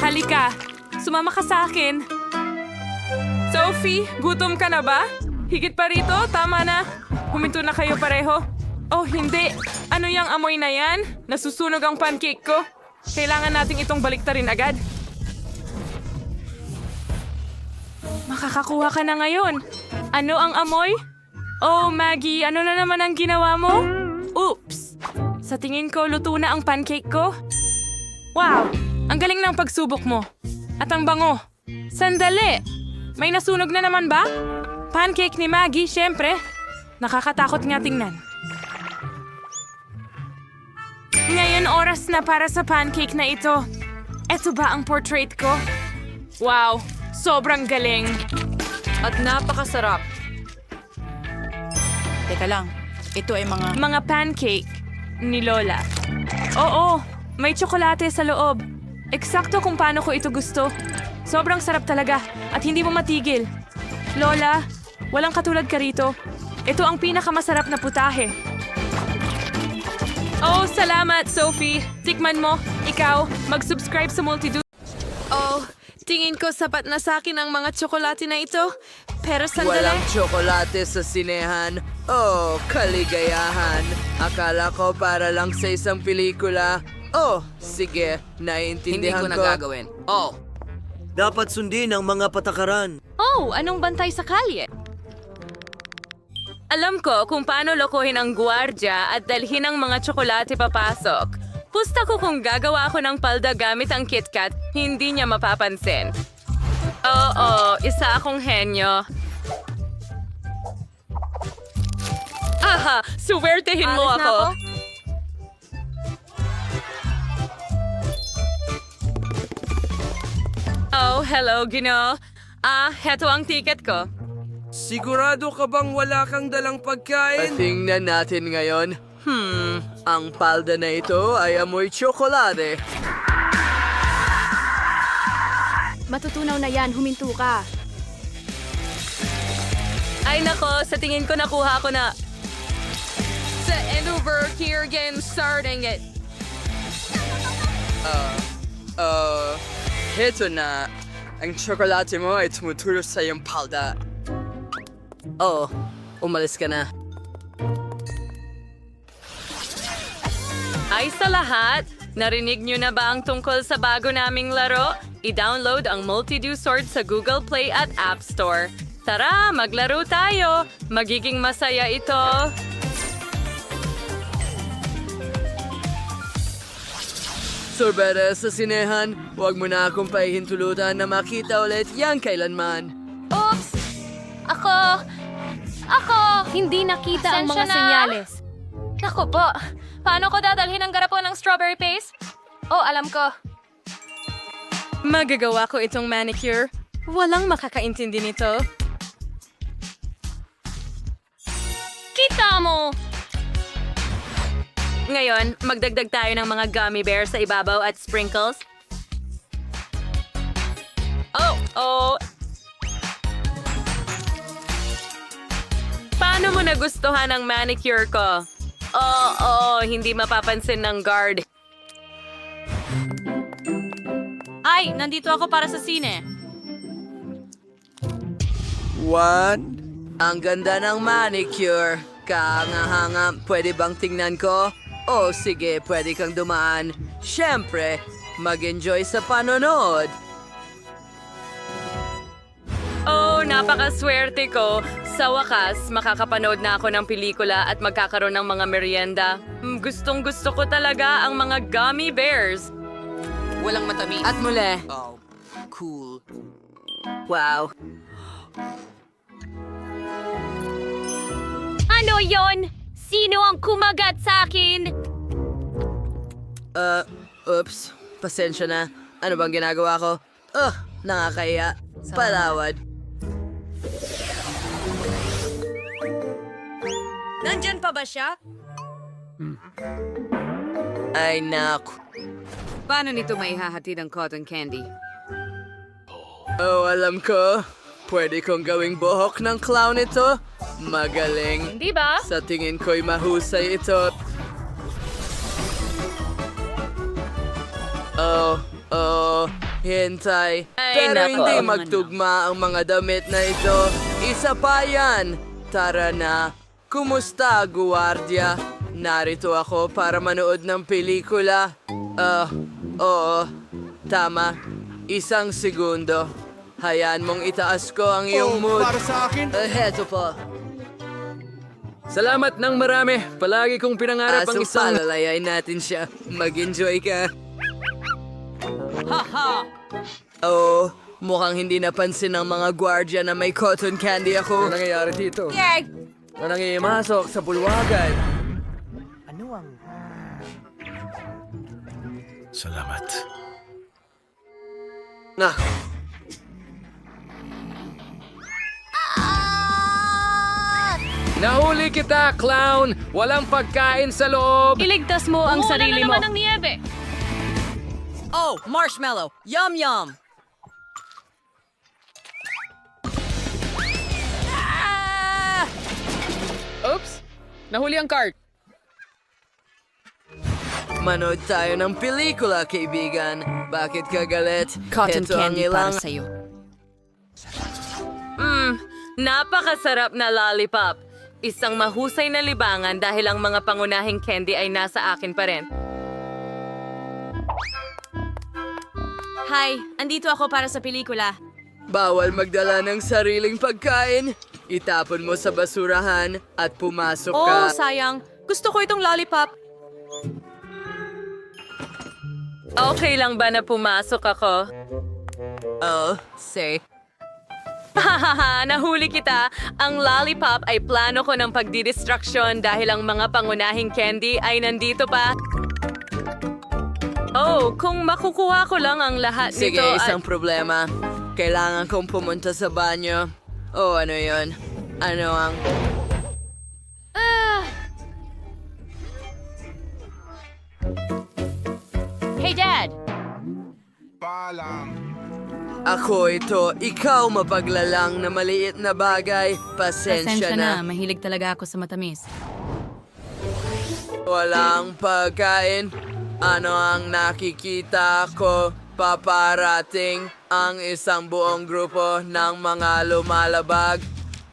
Halika, sumama ka sa akin. Sophie, gutom ka na ba? Higit pa rito, tama na. Huminto na kayo pareho. Oh, hindi. Ano yung amoy na yan? Nasusunog ang pancake ko. Kailangan nating itong baliktarin agad. Makakakuha ka na ngayon. Ano ang amoy? Oh, Maggie, ano na naman ang ginawa mo? Oops! Sa tingin ko, luto na ang pancake ko. Wow! Ang galing ng pagsubok mo. At ang bango. Sandali! May nasunog na naman ba? Pancake ni Maggie, syempre. Nakakatakot nga tingnan. Ngayon oras na para sa pancake na ito. Ito ba ang portrait ko? Wow! Sobrang galing. At napakasarap. Teka lang, ito ay Mga pancake ni Lola. Oo, may tsokolate sa loob. Eksakto kung paano ko ito gusto. Sobrang sarap talaga at hindi mo matigil. Lola, walang katulad ka rito. Ito ang pinakamasarap na putahe. Oh, salamat, Sophie. Tikman mo. Ikaw, mag-subscribe sa Multido. Oh, tingin ko sapat na sa akin ang mga tsokolate na ito. Pero sandali. Walang tsokolate sa sinehan. Oh, kaligayahan. Akala ko para lang sa isang pelikula. Oh, sige, naiintindihan ko. gagawin. Oh, Dapat sundin ang mga patakaran. Oh, anong bantay sa kalye? Alam ko kung paano lokohin ang gwardiya at dalhin ang mga tsokolate papasok. Pusta ko kung gagawa ako ng palda gamit ang KitKat, hindi niya mapapansin. Oo, isa akong henyo. Aha, suwertehin mo Alis na ako. Oh, hello, Gino. Heto ang ticket ko. Sigurado ka bang wala kang dalang pagkain? Tingnan natin ngayon. Ang palda na ito ay amoy tsokolate. Matutunaw na yan, huminto ka. Ay nako, sa tingin ko nakuha ko na. Sa Endover, here again, starting it. Heto na. Ang tsokolate mo ay tumutulog sa iyong palda. Oh, umalis ka na. Ay sa lahat, narinig nyo na ba ang tungkol sa bago naming laro? I-download ang Multido Sword sa Google Play at App Store. Tara, maglaro tayo! Magiging masaya ito! Sorbete sa sinehan, huwag mo na akong pahihintulutan na makita ulit yan kailanman. Oops! Ako! Hindi nakita ang mga senyales. Naku po, paano ko dadalhin ang garapon ng strawberry paste? Oh, alam ko. Magagawa ko itong manicure. Walang makakaintindi nito. Kita mo! Ngayon, magdagdag tayo ng mga gummy bears sa ibabaw at sprinkles. Oh! Paano mo nagustuhan ang manicure ko? Hindi mapapansin ng guard. Ay, nandito ako para sa sine. What? Ang ganda ng manicure. Kahanga-hanga, pwede bang tingnan ko? Oh, sige, pwede kang dumaan. Siyempre, mag-enjoy sa panonood. Oh, napakaswerte ko. Sa wakas, makakapanood na ako ng pelikula at magkakaroon ng mga merienda. Gustong-gusto ko talaga ang mga gummy bears. Walang matamis. At muli. Oh, cool. Wow. Ano yon? Sino ang kumagat sa akin? Oops. Pasensya na. Ano bang ginagawa ko? Nakakaya. Palawad. Nandyan pa ba siya? Ay, naku. Paano nito maihahatid ang cotton candy? Oh, alam ko. Pwede kong gawing buhok ng clown ito. Magaling. Hindi ba? Sa tingin ko'y mahusay ito. Hintay. Pero nako. hindi magtugma ang mga damit na ito. Isa pa yan. Tara na. Kumusta, guwardiya? Narito ako para manood ng pelikula. Oo. Tama. 1 segundo. Hayaan mong itaas ko ang iyong mood. para sa akin? Heto po. Salamat ng marami. Palagi kong pinangarap ang isang... Palalaya natin siya. Mag-enjoy ka. Oo, mukhang hindi napansin ng mga gwardya na may cotton candy ako. Ano nangyayari dito? Na nangimasok sa bulwagan. Salamat. Nahuli kita, clown! Walang pagkain sa loob! Iligtas mo ang sarili mo. ng niebe. Oh, marshmallow! Yum yum! Oops! Nahuli ang cart! Manood tayo ng pelikula, kaibigan. Bakit ka galit? Cotton Heto ang candy para ilang... sa'yo. Napakasarap na lollipop. Isang mahusay na libangan dahil ang mga pangunahing candy ay nasa akin pa rin. Hi, andito ako para sa pelikula. Bawal magdala ng sariling pagkain. Itapon mo sa basurahan at pumasok ka. Oh, sayang. Gusto ko itong lollipop. Okay lang ba na pumasok ako? Say. Hahaha, nahuli kita. Ang lollipop ay plano ko ng pagdidistraksyon dahil ang mga pangunahing candy ay nandito pa. Oh, kung makukuha ko lang ang lahat Sige, nito isang problema. Kailangan kong pumunta sa banyo. Oh, ano yon? Ano ang... Hey, Dad! Ako ito, ikaw mapaglalang na maliit na bagay. Pasensya na. Mahilig talaga ako sa matamis. Walang pagkain. Ano ang nakikita ko? Paparating ang isang buong grupo ng mga lumalabag.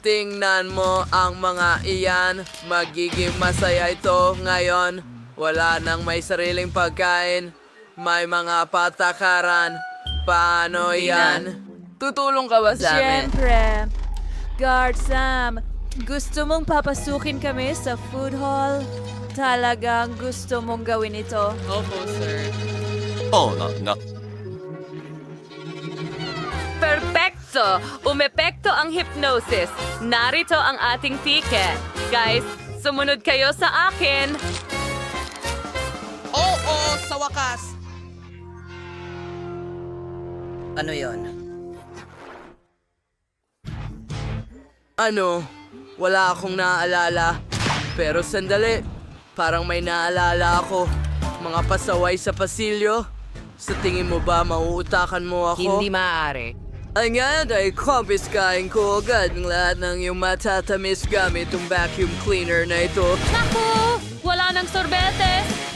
Tingnan mo ang mga iyan. Magiging masaya ito ngayon. Wala nang may sariling pagkain. May mga patakaran. Paano yan? Tutulong ka ba sa amin? Siyempre. Guard Sam, gusto mong papasukin kami sa food hall? Talagang gusto mong gawin ito? Opo, sir. Perfecto! Umepekto ang hypnosis. Narito ang ating ticket. Guys, sumunod kayo sa akin. Oo, sa wakas! Ano yon? Ano? Wala akong naaalala. Pero sandali, parang may naaalala ako. Mga pasaway sa pasilyo. Sa tingin mo ba mauutakan mo ako? Hindi maaari. Ang ngayon ay kumpiskahin ko agad ng lahat ng iyong matatamis gamit yung vacuum cleaner na ito. Naku! Wala nang sorbetes!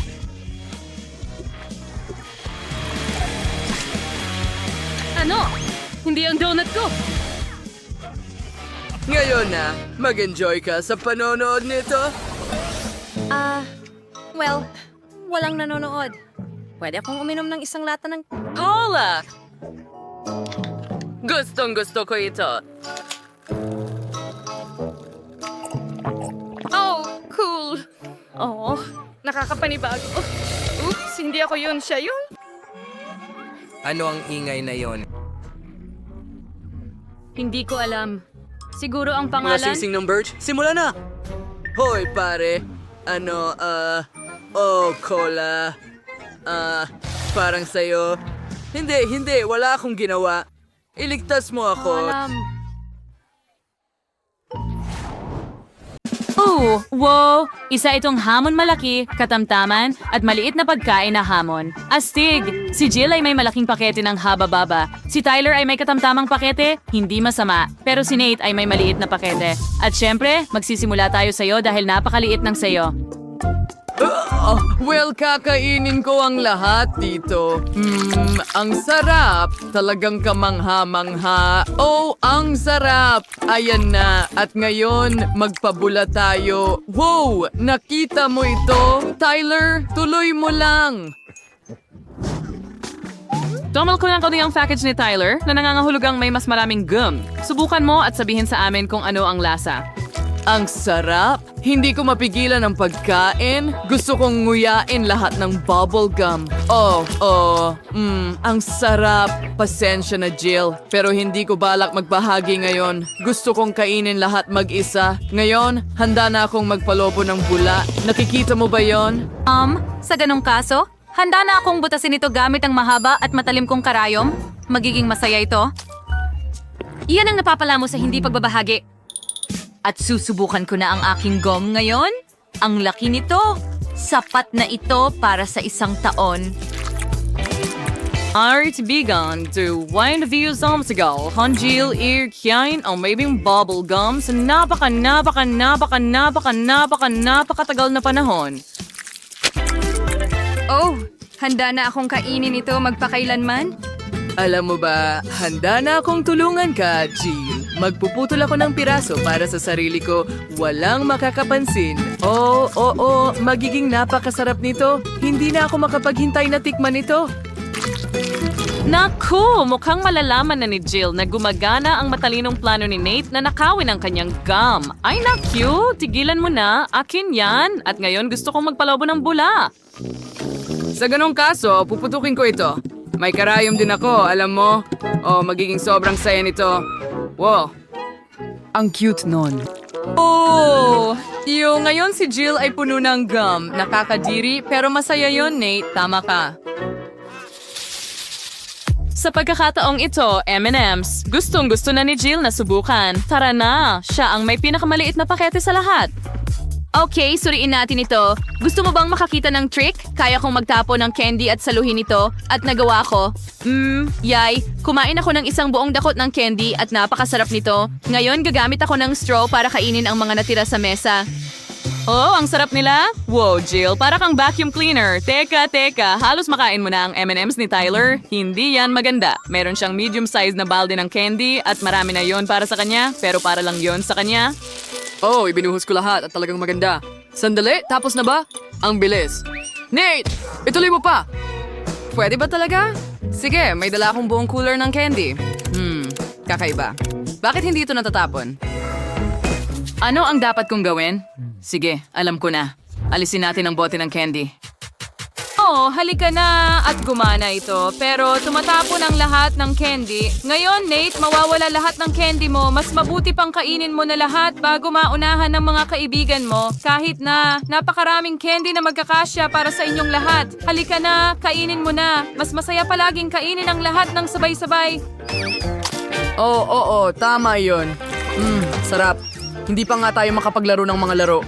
Ano? Hindi ang donut ko! Ngayon na, mag-enjoy ka sa panonood nito. Well, walang nanonood. Pwede akong uminom ng isang lata ng... Cola! Gustong-gusto ko ito. Oh, cool. Oh, nakakapanibago. Oops, hindi ako yun. Siya yun. Ano ang ingay na yon? Hindi ko alam. Siguro ang Mga pangalan? sising ng Birch, simula na! Hoy, pare. Cola. Parang sa'yo. Hindi. Wala akong ginawa. Iligtas mo ako. Oh, wow! Isa itong hamon malaki, katamtaman, at maliit na pagkain na hamon. Astig! Si Jill ay may malaking pakete ng haba-baba. Si Tyler ay may katamtamang pakete, hindi masama. Pero si Nate ay may maliit na pakete. At syempre, magsisimula tayo sa'yo dahil napakaliit ng sayo. Well, kakainin ko ang lahat dito. Ang sarap. Talagang kamangha-mangha. Oh, ang sarap. Ayan na. At ngayon, magpabula tayo. Wow! Nakita mo ito? Tyler, tuloy mo lang. Tumal ko ng kaunti ang package ni Tyler na nangangahulugang may mas maraming gum. Subukan mo at sabihin sa amin kung ano ang lasa. Ang sarap. Hindi ko mapigilan ang pagkain. Gusto kong nguyain lahat ng bubble gum. Ang sarap. Pasensya na, Jill. Pero hindi ko balak magbahagi ngayon. Gusto kong kainin lahat mag-isa. Ngayon, handa na akong magpalobo ng bula. Nakikita mo ba yon? Sa ganong kaso, handa na akong butasin ito gamit ang mahaba at matalim kong karayom. Magiging masaya ito. Iyan ang napapala mo sa hindi pagbabahagi. At susubukan ko na ang aking gum ngayon. Ang laki nito. Sapat na ito para sa isang taon. Artibigan to wine view samsigal, Hanjil ear kyain o maybe bubble gum sa napakatagal na panahon. Oh, handa na akong kainin ito magpakailanman. Alam mo ba, handa na akong tulungan ka, Jill. Magpuputol ako ng piraso para sa sarili ko. Walang makakapansin. Oo, magiging napakasarap nito. Hindi na ako makapaghintay na tikman ito. Naku! Mukhang malalaman na ni Jill na gumagana ang matalinong plano ni Nate na nakawin ang kanyang gum. Ay naku! Tigilan mo na. Akin yan. At ngayon gusto kong magpalobo ng bula. Sa ganong kaso, puputukin ko ito. May karayom din ako, alam mo. Magiging sobrang saya nito. Wow. Ang cute nun. Oh! Ngayon si Jill ay puno ng gum. Nakakadiri, pero masaya yon, Nate. Tama ka. Sa pagkakataong ito, M&M's. Gustong-gusto na ni Jill na subukan. Tara na! Siya ang may pinakamaliit na pakete sa lahat. Okay, suriin natin ito. Gusto mo bang makakita ng trick? Kaya kong magtapo ng candy at saluhin ito. At nagawa ko. Yay. Kumain ako ng isang buong dakot ng candy at napakasarap nito. Ngayon, gagamit ako ng straw para kainin ang mga natira sa mesa. Oh, ang sarap nila? Wow, Jill, para kang vacuum cleaner. Teka. Halos makain mo na ang M&M's ni Tyler. Hindi yan maganda. Meron siyang medium-sized na balde ng candy at marami na yon para sa kanya, pero para lang yon sa kanya. Oh, ibinuhos ko lahat at talagang maganda. Sandali, tapos na ba? Ang bilis. Nate! Ituloy mo pa! Pwede ba talaga? Sige, may dala akong buong cooler ng candy. Kakaiba. Bakit hindi ito natatapon? Ano ang dapat kong gawin? Sige, alam ko na. Alisin natin ang bote ng candy. Oh, halika na at gumana ito. Pero tumatapon ang lahat ng candy. Ngayon, Nate, mawawala lahat ng candy mo. Mas mabuti pang kainin mo na lahat bago maunahan ng mga kaibigan mo. Kahit na napakaraming candy na magkakasya para sa inyong lahat. Halika na, kainin mo na. Mas masaya palaging kainin ang lahat ng sabay-sabay. Oo, tama yun. Sarap. Hindi pa nga tayo makapaglaro ng mga laro.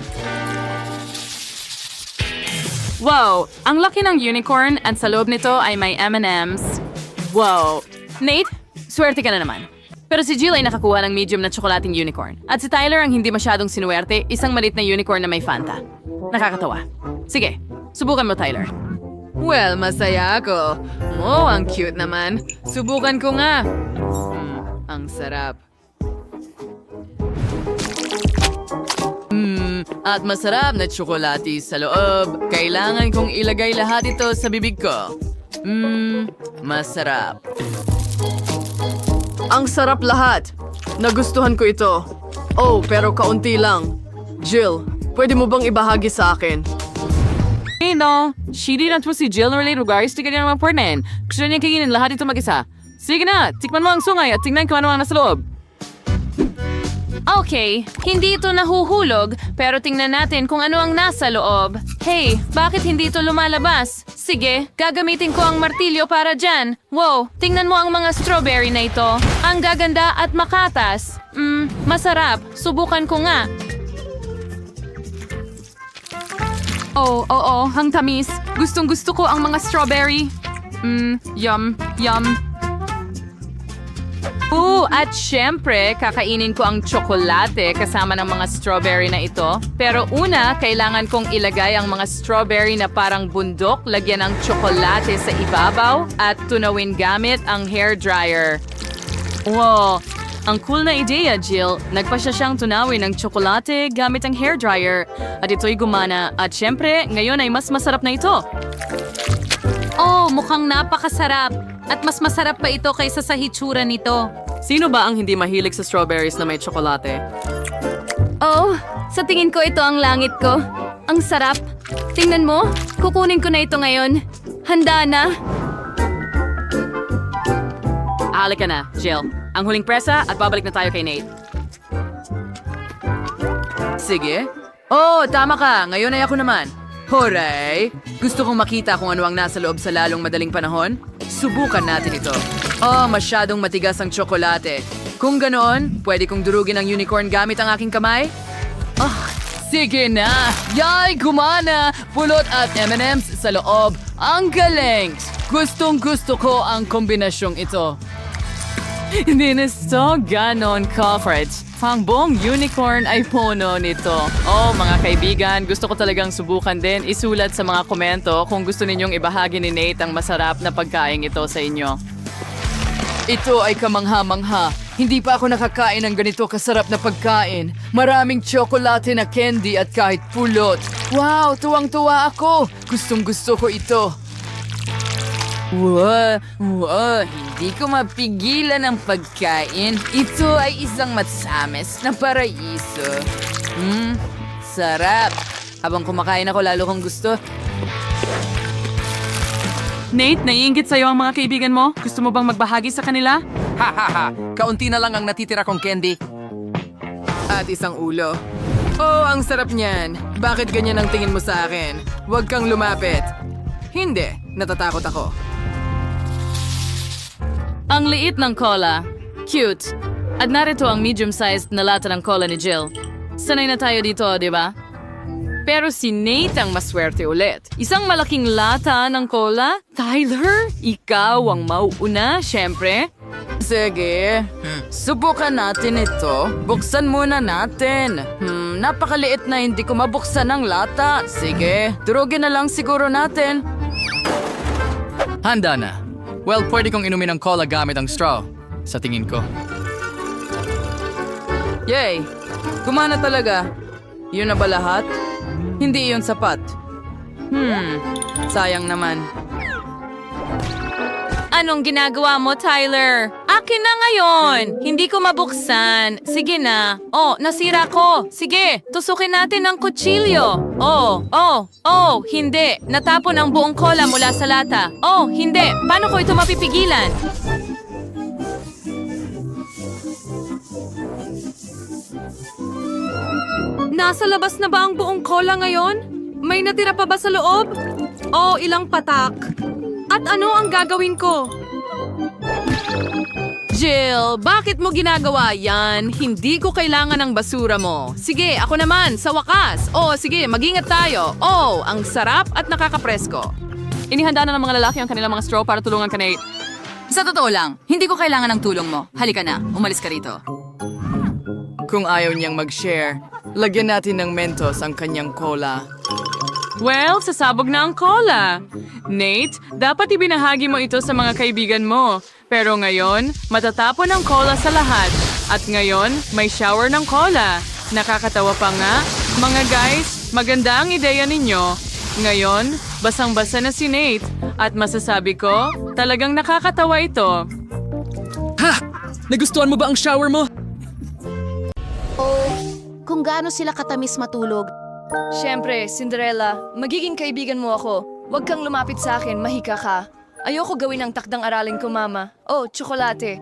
Wow! Ang laki ng unicorn at sa loob nito ay may M&M's. Wow! Nate, swerte ka na naman. Pero si Jill ay nakakuha ng medium na tsokolating unicorn. At si Tyler ang hindi masyadong sinuwerte, isang maliit na unicorn na may Fanta. Nakakatawa. Sige, subukan mo, Tyler. Well, masaya ako. Oh, ang cute naman. Subukan ko nga. Ang sarap. At masarap na tsokolate sa loob. Kailangan kong ilagay lahat ito sa bibig ko. Masarap. Ang sarap lahat. Nagustuhan ko ito. Oh, pero kaunti lang. Jill, pwede mo bang ibahagi sa akin? No, shitty na to si Jill na related guys, di ka niya naman pornen. Gusto niya kainin lahat ito mag-isa. Sige na, tikman mo ang sungay at tingnan kung ano ang nasa loob. Okay, hindi ito nahuhulog, pero tingnan natin kung ano ang nasa loob. Hey, bakit hindi ito lumalabas? Sige, gagamitin ko ang martilyo para dyan. Wow, tingnan mo ang mga strawberry na ito. Ang gaganda at makatas. Masarap. Subukan ko nga. Oh, oo, ang tamis. Gustong-gusto ko ang mga strawberry. Yum, yum. At syempre, kakainin ko ang tsokolate kasama ng mga strawberry na ito. Pero una, kailangan kong ilagay ang mga strawberry na parang bundok, lagyan ng tsokolate sa ibabaw at tunawin gamit ang hair dryer. Wow, ang cool na ideya, Jill. Nagpasya siyang tunawin ng tsokolate gamit ang hair dryer. At ito'y gumana. At syempre, ngayon ay mas masarap na ito. Oh, mukhang napakasarap. At mas masarap pa ito kaysa sa hitsura nito. Sino ba ang hindi mahilig sa strawberries na may tsokolate? Oh, sa tingin ko ito ang langit ko. Ang sarap. Tingnan mo, kukunin ko na ito ngayon. Handa na. Halika na, Jill. Ang huling presa at babalik na tayo kay Nate. Sige. Oh, tama ka. Ngayon ay ako naman. Hooray! Gusto kong makita kung ano ang nasa loob sa lalong madaling panahon. Subukan natin ito. Oh, masyadong matigas ang tsokolate. Kung ganoon, pwede kong durugin ang unicorn gamit ang aking kamay? Sige na! Yay, gumana! Pulot at M&M's sa loob. Ang galing! Gustong-gusto ko ang kombinasyong ito. Hindi na so ganon, Culfred. Ang buong unicorn ay puno nito. Oh, mga kaibigan, gusto ko talagang subukan din. Isulat sa mga komento kung gusto ninyong ibahagi ni Nate ang masarap na pagkain ito sa inyo. Ito ay kamangha-mangha. Hindi pa ako nakakain ng ganito kasarap na pagkain. Maraming tsokolate na candy at kahit pulot. Wow, tuwang-tuwa ako. Gustong-gusto ko ito. Wow, hindi ko mapigilan ang pagkain. Ito ay isang matsamis na paraiso. Sarap. Habang kumakain ako, lalo kong gusto. Nate, naiinggit sa'yo ang mga kaibigan mo? Gusto mo bang magbahagi sa kanila? Kaunti na lang ang natitira kong candy. At isang ulo. Oh, ang sarap niyan. Bakit ganyan ang tingin mo sa akin? Huwag kang lumapit. Hindi, natatakot ako. Ang liit ng cola. Cute. At narito ang medium-sized na lata ng cola ni Jill. Sanay na tayo dito, di ba? Pero si Nate ang maswerte ulit. Isang malaking lata ng cola? Tyler, ikaw ang mauuna, syempre. Sige, subukan natin ito. Buksan muna natin. Napakaliit na hindi ko mabuksan ang lata. Sige, durugin na lang siguro natin. Handa na. Well, pwede kong inumin ang cola gamit ang straw. Sa tingin ko. Yay! Gumana talaga. Yun na ba lahat? Hindi yun sapat. Sayang naman. Anong ginagawa mo, Tyler? Akin na ngayon! Hindi ko mabuksan. Sige na. Oh, nasira ko. Sige, tusukin natin ang kutsilyo. Oh, hindi. Natapon ang buong cola mula sa lata. Oh, hindi. Paano ko ito mapipigilan? Nasa labas na ba ang buong cola ngayon? May natira pa ba sa loob? Oh, ilang patak. At ano ang gagawin ko? Jill, bakit mo ginagawa yan? Hindi ko kailangan ng basura mo. Sige, ako naman, sa wakas. Oh, sige, mag-ingat tayo. Oh, ang sarap at nakakapresko. Inihanda na ng mga lalaki ang kanilang mga straw para tulungan ka, Nate. Sa totoo lang, hindi ko kailangan ng tulong mo. Halika na, umalis ka rito. Kung ayaw niyang mag-share, lagyan natin ng Mentos ang kanyang cola. Well, sasabog na ang cola. Nate, dapat ibinahagi mo ito sa mga kaibigan mo. Pero ngayon, matatapon ang cola sa lahat. At ngayon, may shower ng cola. Nakakatawa pa nga. Mga guys, maganda ang ideya ninyo. Ngayon, basang-basa na si Nate. At masasabi ko, talagang nakakatawa ito. Nagustuhan mo ba ang shower mo? Kung gaano sila katamis matulog. Siyempre, Cinderella, magiging kaibigan mo ako. Huwag kang lumapit sa akin, mahika ka. Ayoko gawin ang takdang aralin ko, Mama. Oh, tsokolate.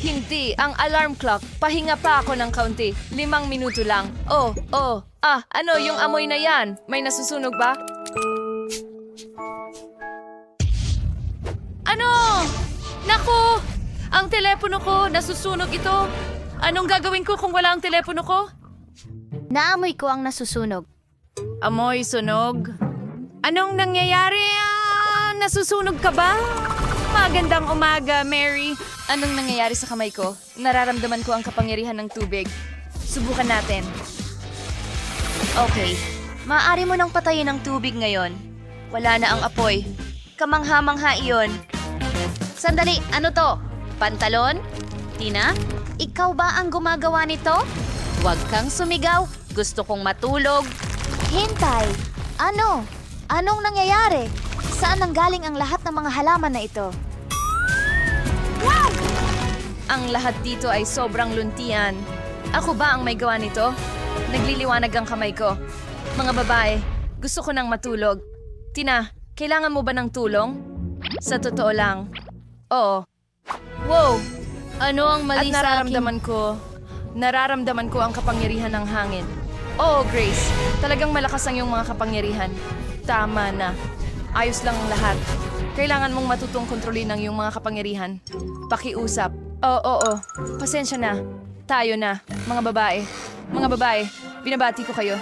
Hindi, ang alarm clock. Pahinga pa ako ng kaunti. 5 minuto lang. Ano yung amoy na yan? May nasusunog ba? Ano? Naku! Ang telepono ko, nasusunog ito. Anong gagawin ko kung wala ang telepono ko? Naamoy ko ang nasusunog. Amoy sunog. Anong nangyayari? Nasusunog ka ba? Magandang umaga, Mary. Anong nangyayari sa kamay ko? Nararamdaman ko ang kapangyarihan ng tubig. Subukan natin. Okay. Maaari mo nang patayin ang tubig ngayon. Wala na ang apoy. Kamangha-mangha iyon. Sandali, ano to? Pantalon? Tina? Ikaw ba ang gumagawa nito? Huwag kang sumigaw. Gusto kong matulog. Hintay! Ano? Anong nangyayari? Saan nanggaling ang lahat ng mga halaman na ito? Ang lahat dito ay sobrang luntian. Ako ba ang may gawa nito? Nagliliwanag ang kamay ko. Mga babae, gusto ko nang matulog. Tina, kailangan mo ba ng tulong? Sa totoo lang. Oo. Wow! Ano ang At mali sa akin? nararamdaman ko ang kapangyarihan ng hangin. Oo, Grace. Talagang malakas ang iyong mga kapangyarihan. Tama na. Ayos lang ang lahat. Kailangan mong matutong kontrolin ang iyong mga kapangyarihan. Pakiusap. Oo. Pasensya na. Tayo na, mga babae. Mga babae, binabati ko kayo.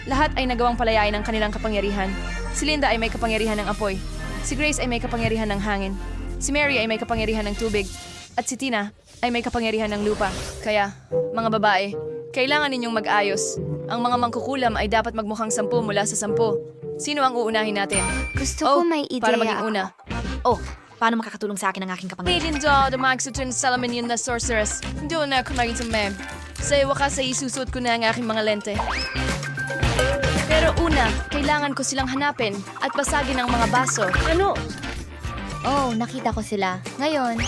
Lahat ay nagawang palayain ng kanilang kapangyarihan. Si Linda ay may kapangyarihan ng apoy. Si Grace ay may kapangyarihan ng hangin. Si Mary ay may kapangyarihan ng tubig. At si Tina ay may kapangyarihan ng lupa. Kaya, mga babae, kailangan ninyong mag-ayos. Ang mga mangkukulam ay dapat magmukhang 10 mula sa 10. Sino ang uunahin natin? Gusto ko may ideya. Para maging una. Paano makakatulong sa akin ang aking kapangyarihan? Linda, dumagsutun Salamin yun na sorceress. Doon na kumagin sa mem. Sa wakas ay isusuot ko na ang aking mga lente. Pero una, kailangan ko silang hanapin at basagin ang mga baso. Ano? Oh, nakita ko sila. Ngayon,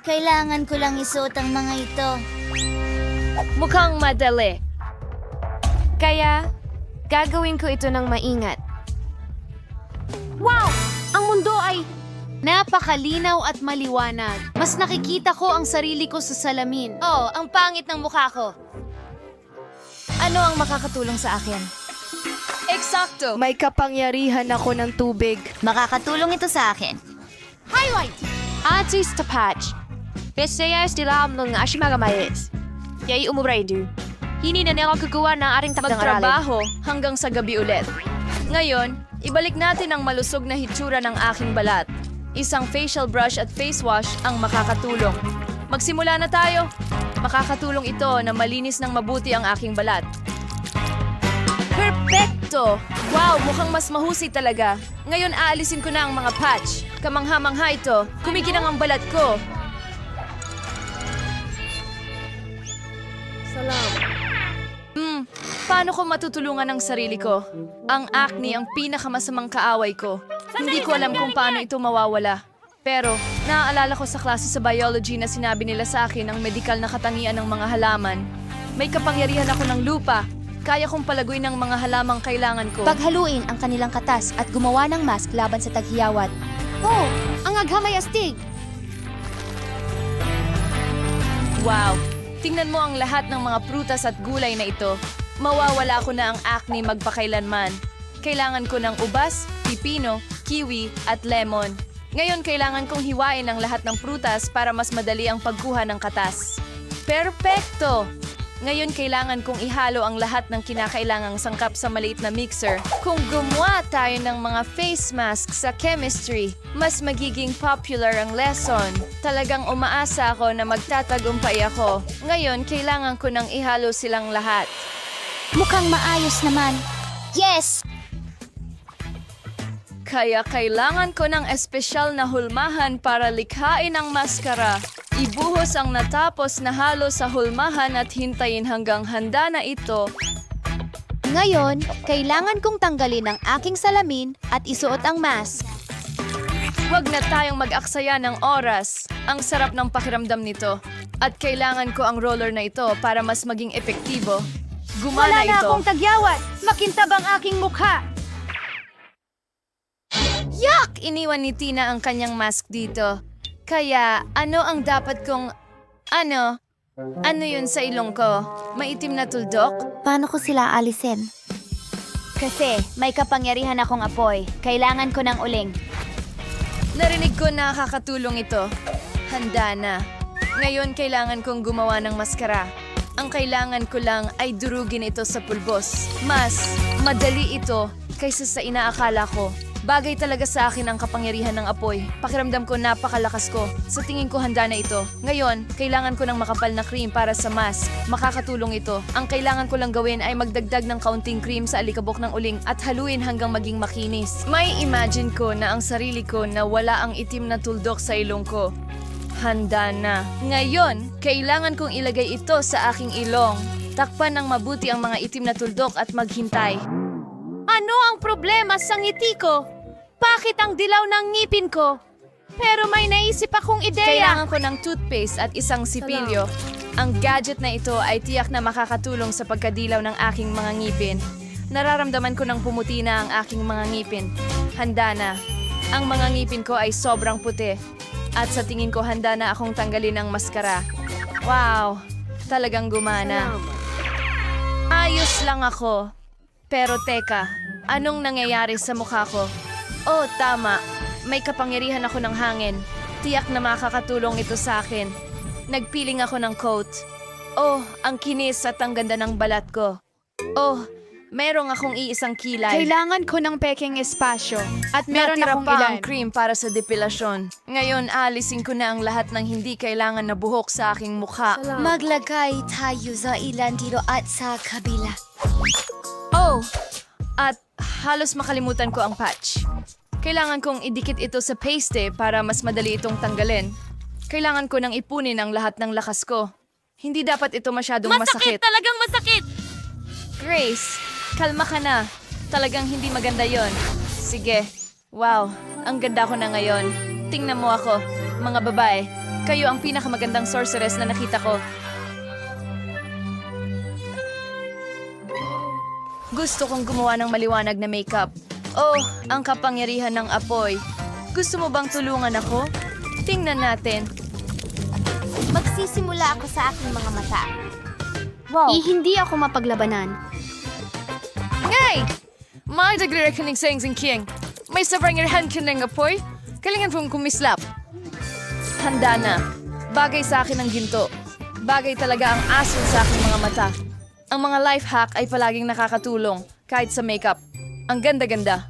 kailangan ko lang isuot ang mga ito. Mukhang madali. Kaya, gagawin ko ito ng maingat. Wow! Ang mundo ay napakalinaw at maliwanag. Mas nakikita ko ang sarili ko sa salamin. Oh, ang pangit ng mukha ko. Ano ang makakatulong sa akin? Eksakto! May kapangyarihan ako ng tubig. Makakatulong ito sa akin. Highlight! Atis tapach. Besayas dilam ng ashimagamais. Yay umubraydu. Hindi na ako gagawa ng aring takdang aralin. Magtrabaho hanggang sa gabi ulit. Ngayon, ibalik natin ang malusog na hitsura ng aking balat. Isang facial brush at face wash ang makakatulong. Magsimula na tayo. Makakatulong ito na malinis ng mabuti ang aking balat. Perfecto! Wow, mukhang mas mahusay talaga. Ngayon aalisin ko na ang mga patch. Kamangha-mangha ito. Kumikinang ang balat ko. Paano ko matutulungan ang sarili ko? Ang acne ang pinakamasamang kaaway ko. Hindi ko alam kung paano ito mawawala. Pero, naaalala ko sa klase sa biology na sinabi nila sa akin ang medikal na katangian ng mga halaman. May kapangyarihan ako ng lupa. Kaya kong palaguin ng mga halamang kailangan ko. Paghaluin ang kanilang katas at gumawa ng mask laban sa taghiyawat. Oh, ang aghamay astig. Wow! Tingnan mo ang lahat ng mga prutas at gulay na ito. Mawawala ko na ang acne magpakailanman. Kailangan ko ng ubas, pipino, kiwi, at lemon. Ngayon kailangan kong hiwain ang lahat ng prutas para mas madali ang pagkuha ng katas. Perpekto! Ngayon kailangan kong ihalo ang lahat ng kinakailangang sangkap sa maliit na mixer. Kung gumawa tayo ng mga face mask sa chemistry, mas magiging popular ang lesson. Talagang umaasa ako na magtatagumpay ako. Ngayon kailangan ko nang ihalo silang lahat. Mukhang maayos naman. Yes! Kaya kailangan ko ng espesyal na hulmahan para likhain ang maskara. Ibuhos ang natapos na halo sa hulmahan at hintayin hanggang handa na ito. Ngayon, kailangan kong tanggalin ang aking salamin at isuot ang mask. Huwag na tayong mag-aksaya ng oras. Ang sarap ng pakiramdam nito. At kailangan ko ang roller na ito para mas maging epektibo. Gumana Wala na ito. akong tagyawat. Makintab ang aking mukha. Yak! Iniwan ni Tina ang kanyang mask dito. Kaya, ano ang dapat kong... Ano? Ano yun sa ilong ko? Maitim na tuldok? Paano ko sila alisin? Kasi may kapangyarihan akong apoy. Kailangan ko ng uling. Narinig ko na nakakatulong ito. Handa na. Ngayon kailangan kong gumawa ng maskara. Ang kailangan ko lang ay durugin ito sa pulbos. Mas madali ito kaysa sa inaakala ko. Bagay talaga sa akin ang kapangyarihan ng apoy. Pakiramdam ko napakalakas ko. Sa tingin ko handa na ito. Ngayon, kailangan ko ng makapal na cream para sa mask. Makakatulong ito. Ang kailangan ko lang gawin ay magdagdag ng kaunting cream sa alikabok ng uling at haluin hanggang maging makinis. May imagine ko na ang sarili ko na wala ang itim na tuldok sa ilong ko. Handa na. Ngayon, kailangan kong ilagay ito sa aking ilong. Takpan ng mabuti ang mga itim na tuldok at maghintay. Ano ang problema sa ngiti ko? Bakit ang dilaw ng ngipin ko? Pero may naisip akong ideya. Kailangan ko ng toothpaste at isang sipilyo. Ang gadget na ito ay tiyak na makakatulong sa pagkadilaw ng aking mga ngipin. Nararamdaman ko ng pumuti na ang aking mga ngipin. Handa na. Ang mga ngipin ko ay sobrang puti. At sa tingin ko handa na akong tanggalin ang maskara. Wow! Talagang gumana. Ayos lang ako. Pero teka, anong nangyayari sa mukha ko? Oh, tama. May kapangyarihan ako ng hangin. Tiyak na makakatulong ito sa akin. Nagpiling ako ng coat. Oh, ang kinis at ang ganda ng balat ko. Oh, merong akong iisang kilay. Kailangan ko ng peking espasyo. At meron Natira akong pa ilan. ang cream para sa depilasyon. Ngayon, aalisin ko na ang lahat ng hindi kailangan na buhok sa aking mukha. Maglagay tayo sa ilan dito at sa kabila. Oh, at halos makalimutan ko ang patch. Kailangan kong idikit ito sa paste para mas madali itong tanggalin. Kailangan ko nang ipunin ang lahat ng lakas ko. Hindi dapat ito masyadong masakit. Talagang masakit! Grace, kalma ka na. Talagang hindi maganda yon. Sige. Wow, ang ganda ko na ngayon. Tingnan mo ako, mga babae. Kayo ang pinakamagandang sorceress na nakita ko. Gusto kong gumawa ng maliwanag na makeup. Oh, ang kapangyarihan ng apoy. Gusto mo bang tulungan ako? Tingnan natin. Magsisimula ako sa aking mga mata. Wow. Hindi ako mapaglabanan. Ngay! May daglir ka ng sayang king. May sobrang irahan ka ng apoy. Kailangan pong kumislap. Handa na. Bagay sa akin ang ginto. Bagay talaga ang asul sa aking mga mata. Ang mga life hack ay palaging nakakatulong, kahit sa makeup. Ang ganda-ganda.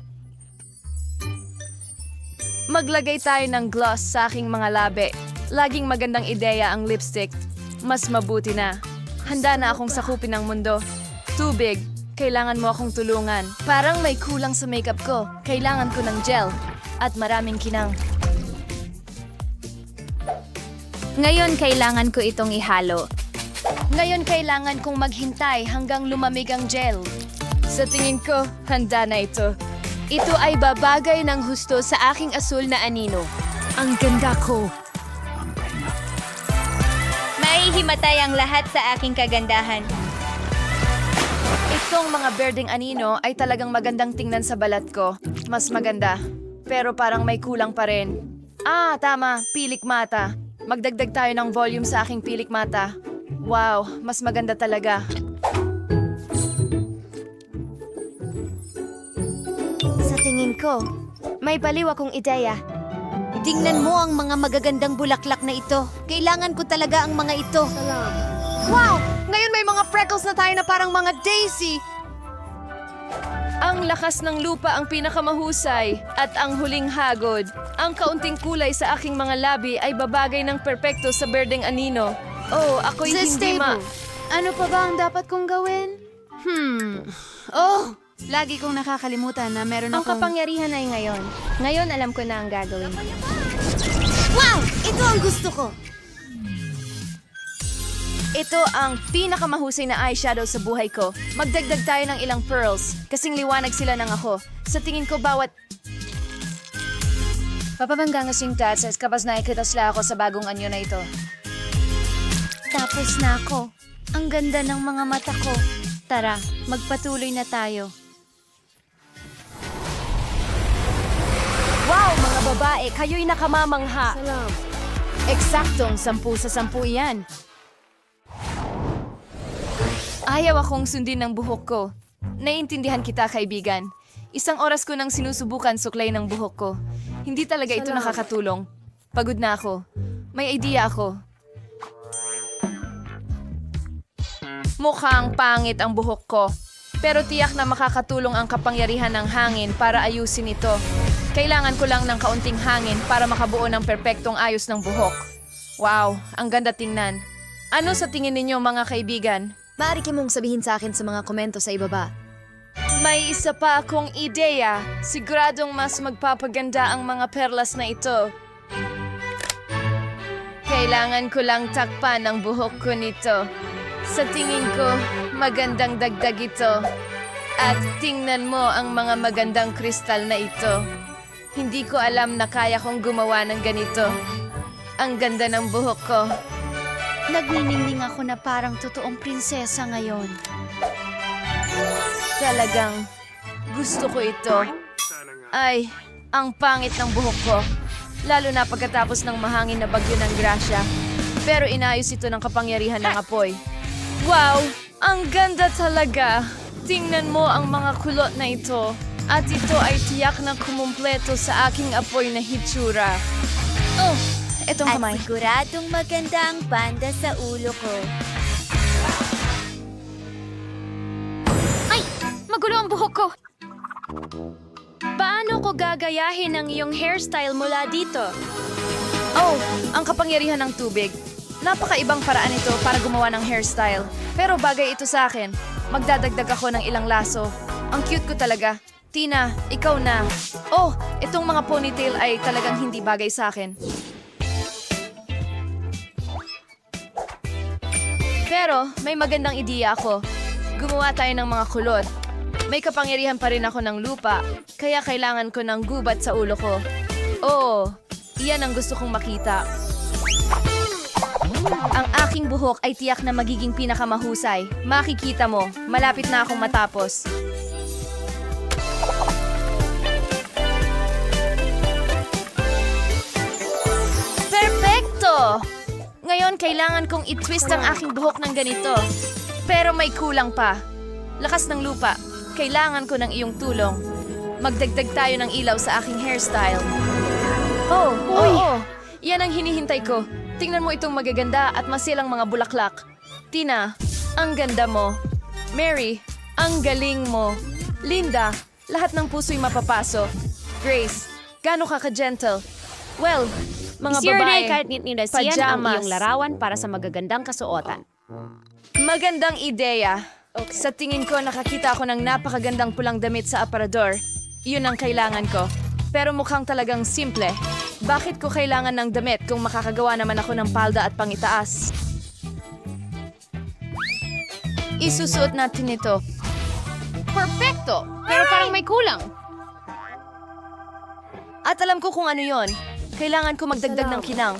Maglagay tayo ng gloss sa aking mga labi. Laging magandang ideya ang lipstick. Mas mabuti na. Handa na akong sakupin ng mundo. Tubig. Kailangan mo akong tulungan. Parang may kulang sa makeup ko. Kailangan ko ng gel. At maraming kinang. Ngayon kailangan ko itong ihalo. Ngayon kailangan kong maghintay hanggang lumamig ang gel. Sa tingin ko, handa na ito. Ito ay babagay ng husto sa aking asul na anino. Ang ganda ko. Maihimatay ang lahat sa aking kagandahan. Itong mga berdeng anino ay talagang magandang tingnan sa balat ko. Mas maganda. Pero parang may kulang pa rin. Ah, tama. Pilik mata. Magdagdag tayo ng volume sa aking pilik mata. Wow, mas maganda talaga. Sa tingin ko, may baliw akong ideya. Tingnan mo ang mga magagandang bulaklak na ito. Kailangan ko talaga ang mga ito. Wow! Ngayon may mga freckles na tayo na parang mga daisy! Ang lakas ng lupa ang pinakamahusay at ang huling hagod. Ang kaunting kulay sa aking mga labi ay babagay ng perpekto sa berdeng anino. Oh, ako'y hindi Ano pa ba ang dapat kong gawin? Oh, lagi kong nakakalimutan na meron Ang akong... kapangyarihan ay ngayon. Ngayon alam ko na ang gagawin. Wow! Ito ang gusto ko! Ito ang pinakamahusay na eyeshadow sa buhay ko. Magdagdag tayo ng ilang pearls. Kasing liwanag sila ng ako. Sa tingin ko bawat... Papabanggang asing tatsas kapag nakikita sila ako sa bagong anyo na ito. Tapos na ako. Ang ganda ng mga mata ko. Tara, magpatuloy na tayo. Wow, mga babae, kayo'y nakamamangha. Eksaktong 10 sa 10 iyan. Ayaw akong sundin ng buhok ko. Naiintindihan kita, kaibigan. Isang oras ko nang sinusubukan suklay ng buhok ko. Hindi talaga ito nakakatulong. Pagod na ako. May idea ako. Mukhang pangit ang buhok ko. Pero tiyak na makakatulong ang kapangyarihan ng hangin para ayusin ito. Kailangan ko lang ng kaunting hangin para makabuo ng perpektong ayos ng buhok. Wow, ang ganda tingnan. Ano sa tingin ninyo, mga kaibigan? Maaari mong sabihin sa akin sa mga komento sa ibaba. May isa pa akong ideya. Siguradong mas magpapaganda ang mga perlas na ito. Kailangan ko lang takpan ang buhok ko nito. Sa tingin ko, magandang dagdag ito. At tingnan mo ang mga magandang kristal na ito. Hindi ko alam na kaya kong gumawa ng ganito. Ang ganda ng buhok ko. Nagniningning ako na parang totoong prinsesa ngayon. Talagang gusto ko ito. Ay, ang pangit ng buhok ko. Lalo na pagkatapos ng mahangin na bagyo ng grasya. Pero inayos ito ng kapangyarihan ng apoy. Wow! Ang ganda talaga! Tingnan mo ang mga kulot na ito. At ito ay tiyak na kumumpleto sa aking apoy na hitsura. Oh, etong kamay. At siguradong maganda ang banda sa ulo ko. Ay! Magulo ang buhok ko! Paano ko gagayahin ang iyong hairstyle mula dito? Oh, ang kapangyarihan ng tubig. Napakaibang paraan ito para gumawa ng hairstyle. Pero bagay ito sa akin. Magdadagdag ako ng ilang laso. Ang cute ko talaga. Tina, ikaw na. Oh, itong mga ponytail ay talagang hindi bagay sa akin. Pero may magandang ideya ako. Gumawa tayo ng mga kulot. May kapangyarihan pa rin ako ng lupa, kaya kailangan ko ng gubat sa ulo ko. Oo, iyan ang gusto kong makita. Ang aking buhok ay tiyak na magiging pinakamahusay. Makikita mo, malapit na akong matapos. Perfecto! Ngayon, kailangan kong i-twist ang aking buhok ng ganito. Pero may kulang pa. Lakas ng lupa. Kailangan ko ng iyong tulong. Magdagdag tayo ng ilaw sa aking hairstyle. Oh, oo. Yan ang hinihintay ko. Tingnan mo itong magaganda at masilang mga bulaklak. Tina, ang ganda mo. Mary, ang galing mo. Linda, lahat ng puso'y mapapasok. Grace, gaano ka ka-gentle? Well, mga babae, pajamas. Ang iyong larawan para sa magagandang kasuotan. Magandang ideya. Sa tingin ko, nakakita ako ng napakagandang pulang damit sa aparador. Yun ang kailangan ko. Pero mukhang talagang simple. Bakit ko kailangan ng damit kung makakagawa naman ako ng palda at pangitaas? Isusuot natin ito. Perfecto! Pero parang may kulang. At alam ko kung ano yon. Kailangan ko magdagdag ng kinang.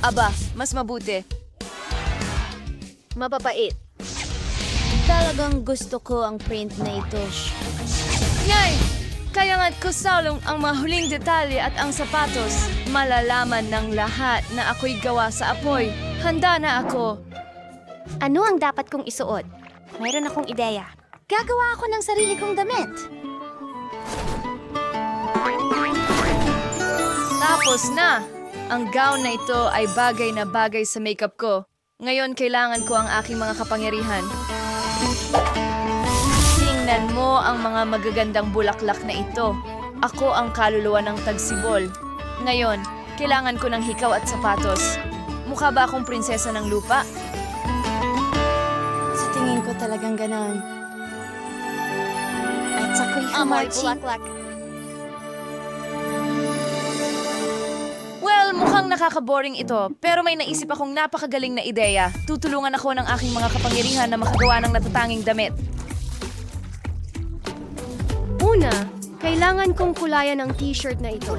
Aba, mas mabuti. Mababait. Talagang gusto ko ang print na ito. Yay! Kaya nga't kusalong ang mahuling detalye at ang sapatos. Malalaman ng lahat na ako'y gawa sa apoy. Handa na ako. Ano ang dapat kong isuot? Mayroon akong ideya. Gagawa ako ng sarili kong damit. Tapos na! Ang gown na ito ay bagay na bagay sa makeup ko. Ngayon, kailangan ko ang aking mga kapangyarihan. Tingnan mo ang mga magagandang bulaklak na ito. Ako ang kaluluwa ng tagsibol. Ngayon, kailangan ko ng hikaw at sapatos. Mukha ba akong prinsesa ng lupa? Sa tingin ko talagang ganon. At ako'y hamarching. Well, mukhang nakaka-boring ito, pero may naisip akong napakagaling na ideya. Tutulungan ako ng aking mga kapangyarihan na makagawa ng natatanging damit. Una, kailangan kong kulayan ang t-shirt na ito.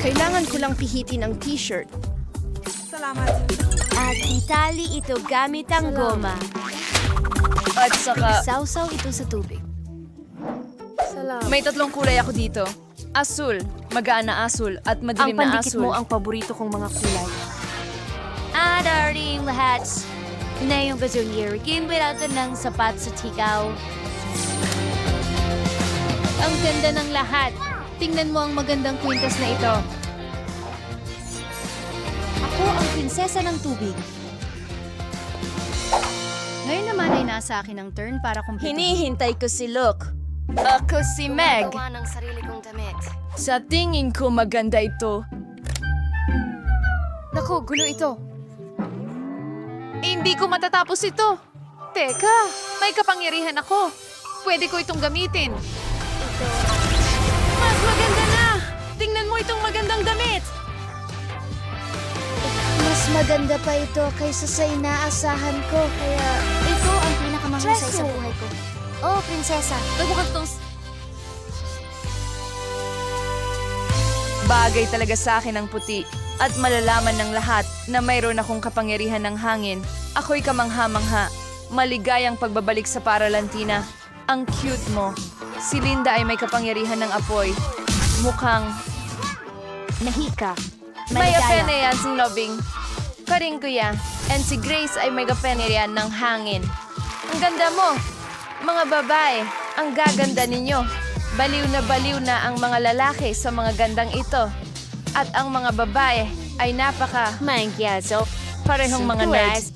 Kailangan ko lang pihitin ang t-shirt. At itali ito gamit ang goma. At saka, Sausaw ito sa tubig. may 3 kulay ako dito. Asul, magaan na asul, at Ang madilim na pandikit asul. mo ang paborito kong mga kulay. morning, lahat. Na yung bazoonia. Game without ng sapat sa tikaw. Ang ganda ng lahat. Tingnan mo ang magandang kwintas na ito. Ako ang prinsesa ng tubig. Ngayon naman ay nasa akin ang turn para kumpletuhin. Hinihintay ko si Luke. Ako si Meg. Gumagawa ng sarili kong damit. Sa tingin ko maganda ito. Naku, gulo ito. Hindi ko matatapos ito. Teka, may kapangyarihan ako. Pwede ko itong gamitin. Mas maganda na! Tingnan mo itong magandang damit! Mas maganda pa ito kaysa sa inaasahan ko. Kaya ito ang pinakamahusay sa buhay ko. Oh, prinsesa. Nagbukas itong... Bagay talaga sa akin ang puti. At malalaman ng lahat na mayroon akong kapangyarihan ng hangin. Ako'y kamangha-mangha. Maligayang pagbabalik sa Paralantina. Ang cute mo. Si Linda ay may kapangyarihan ng apoy. Mukhang Nahika. may Maligaya. kapangyarihan ng lobing. Karingkuya. And si Grace ay may kapangyarihan ng hangin. Ang ganda mo. Mga babae, ang gaganda ninyo. Baliw na ang mga lalaki sa mga gandang ito. At ang mga babae ay napaka Mangyaso. parehong mga nerds.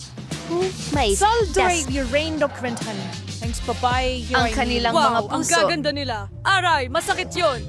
May Soldrave your rain documentan. Thanks, babae. Ang kanilang mga puso. nila. Aray, masakit yon.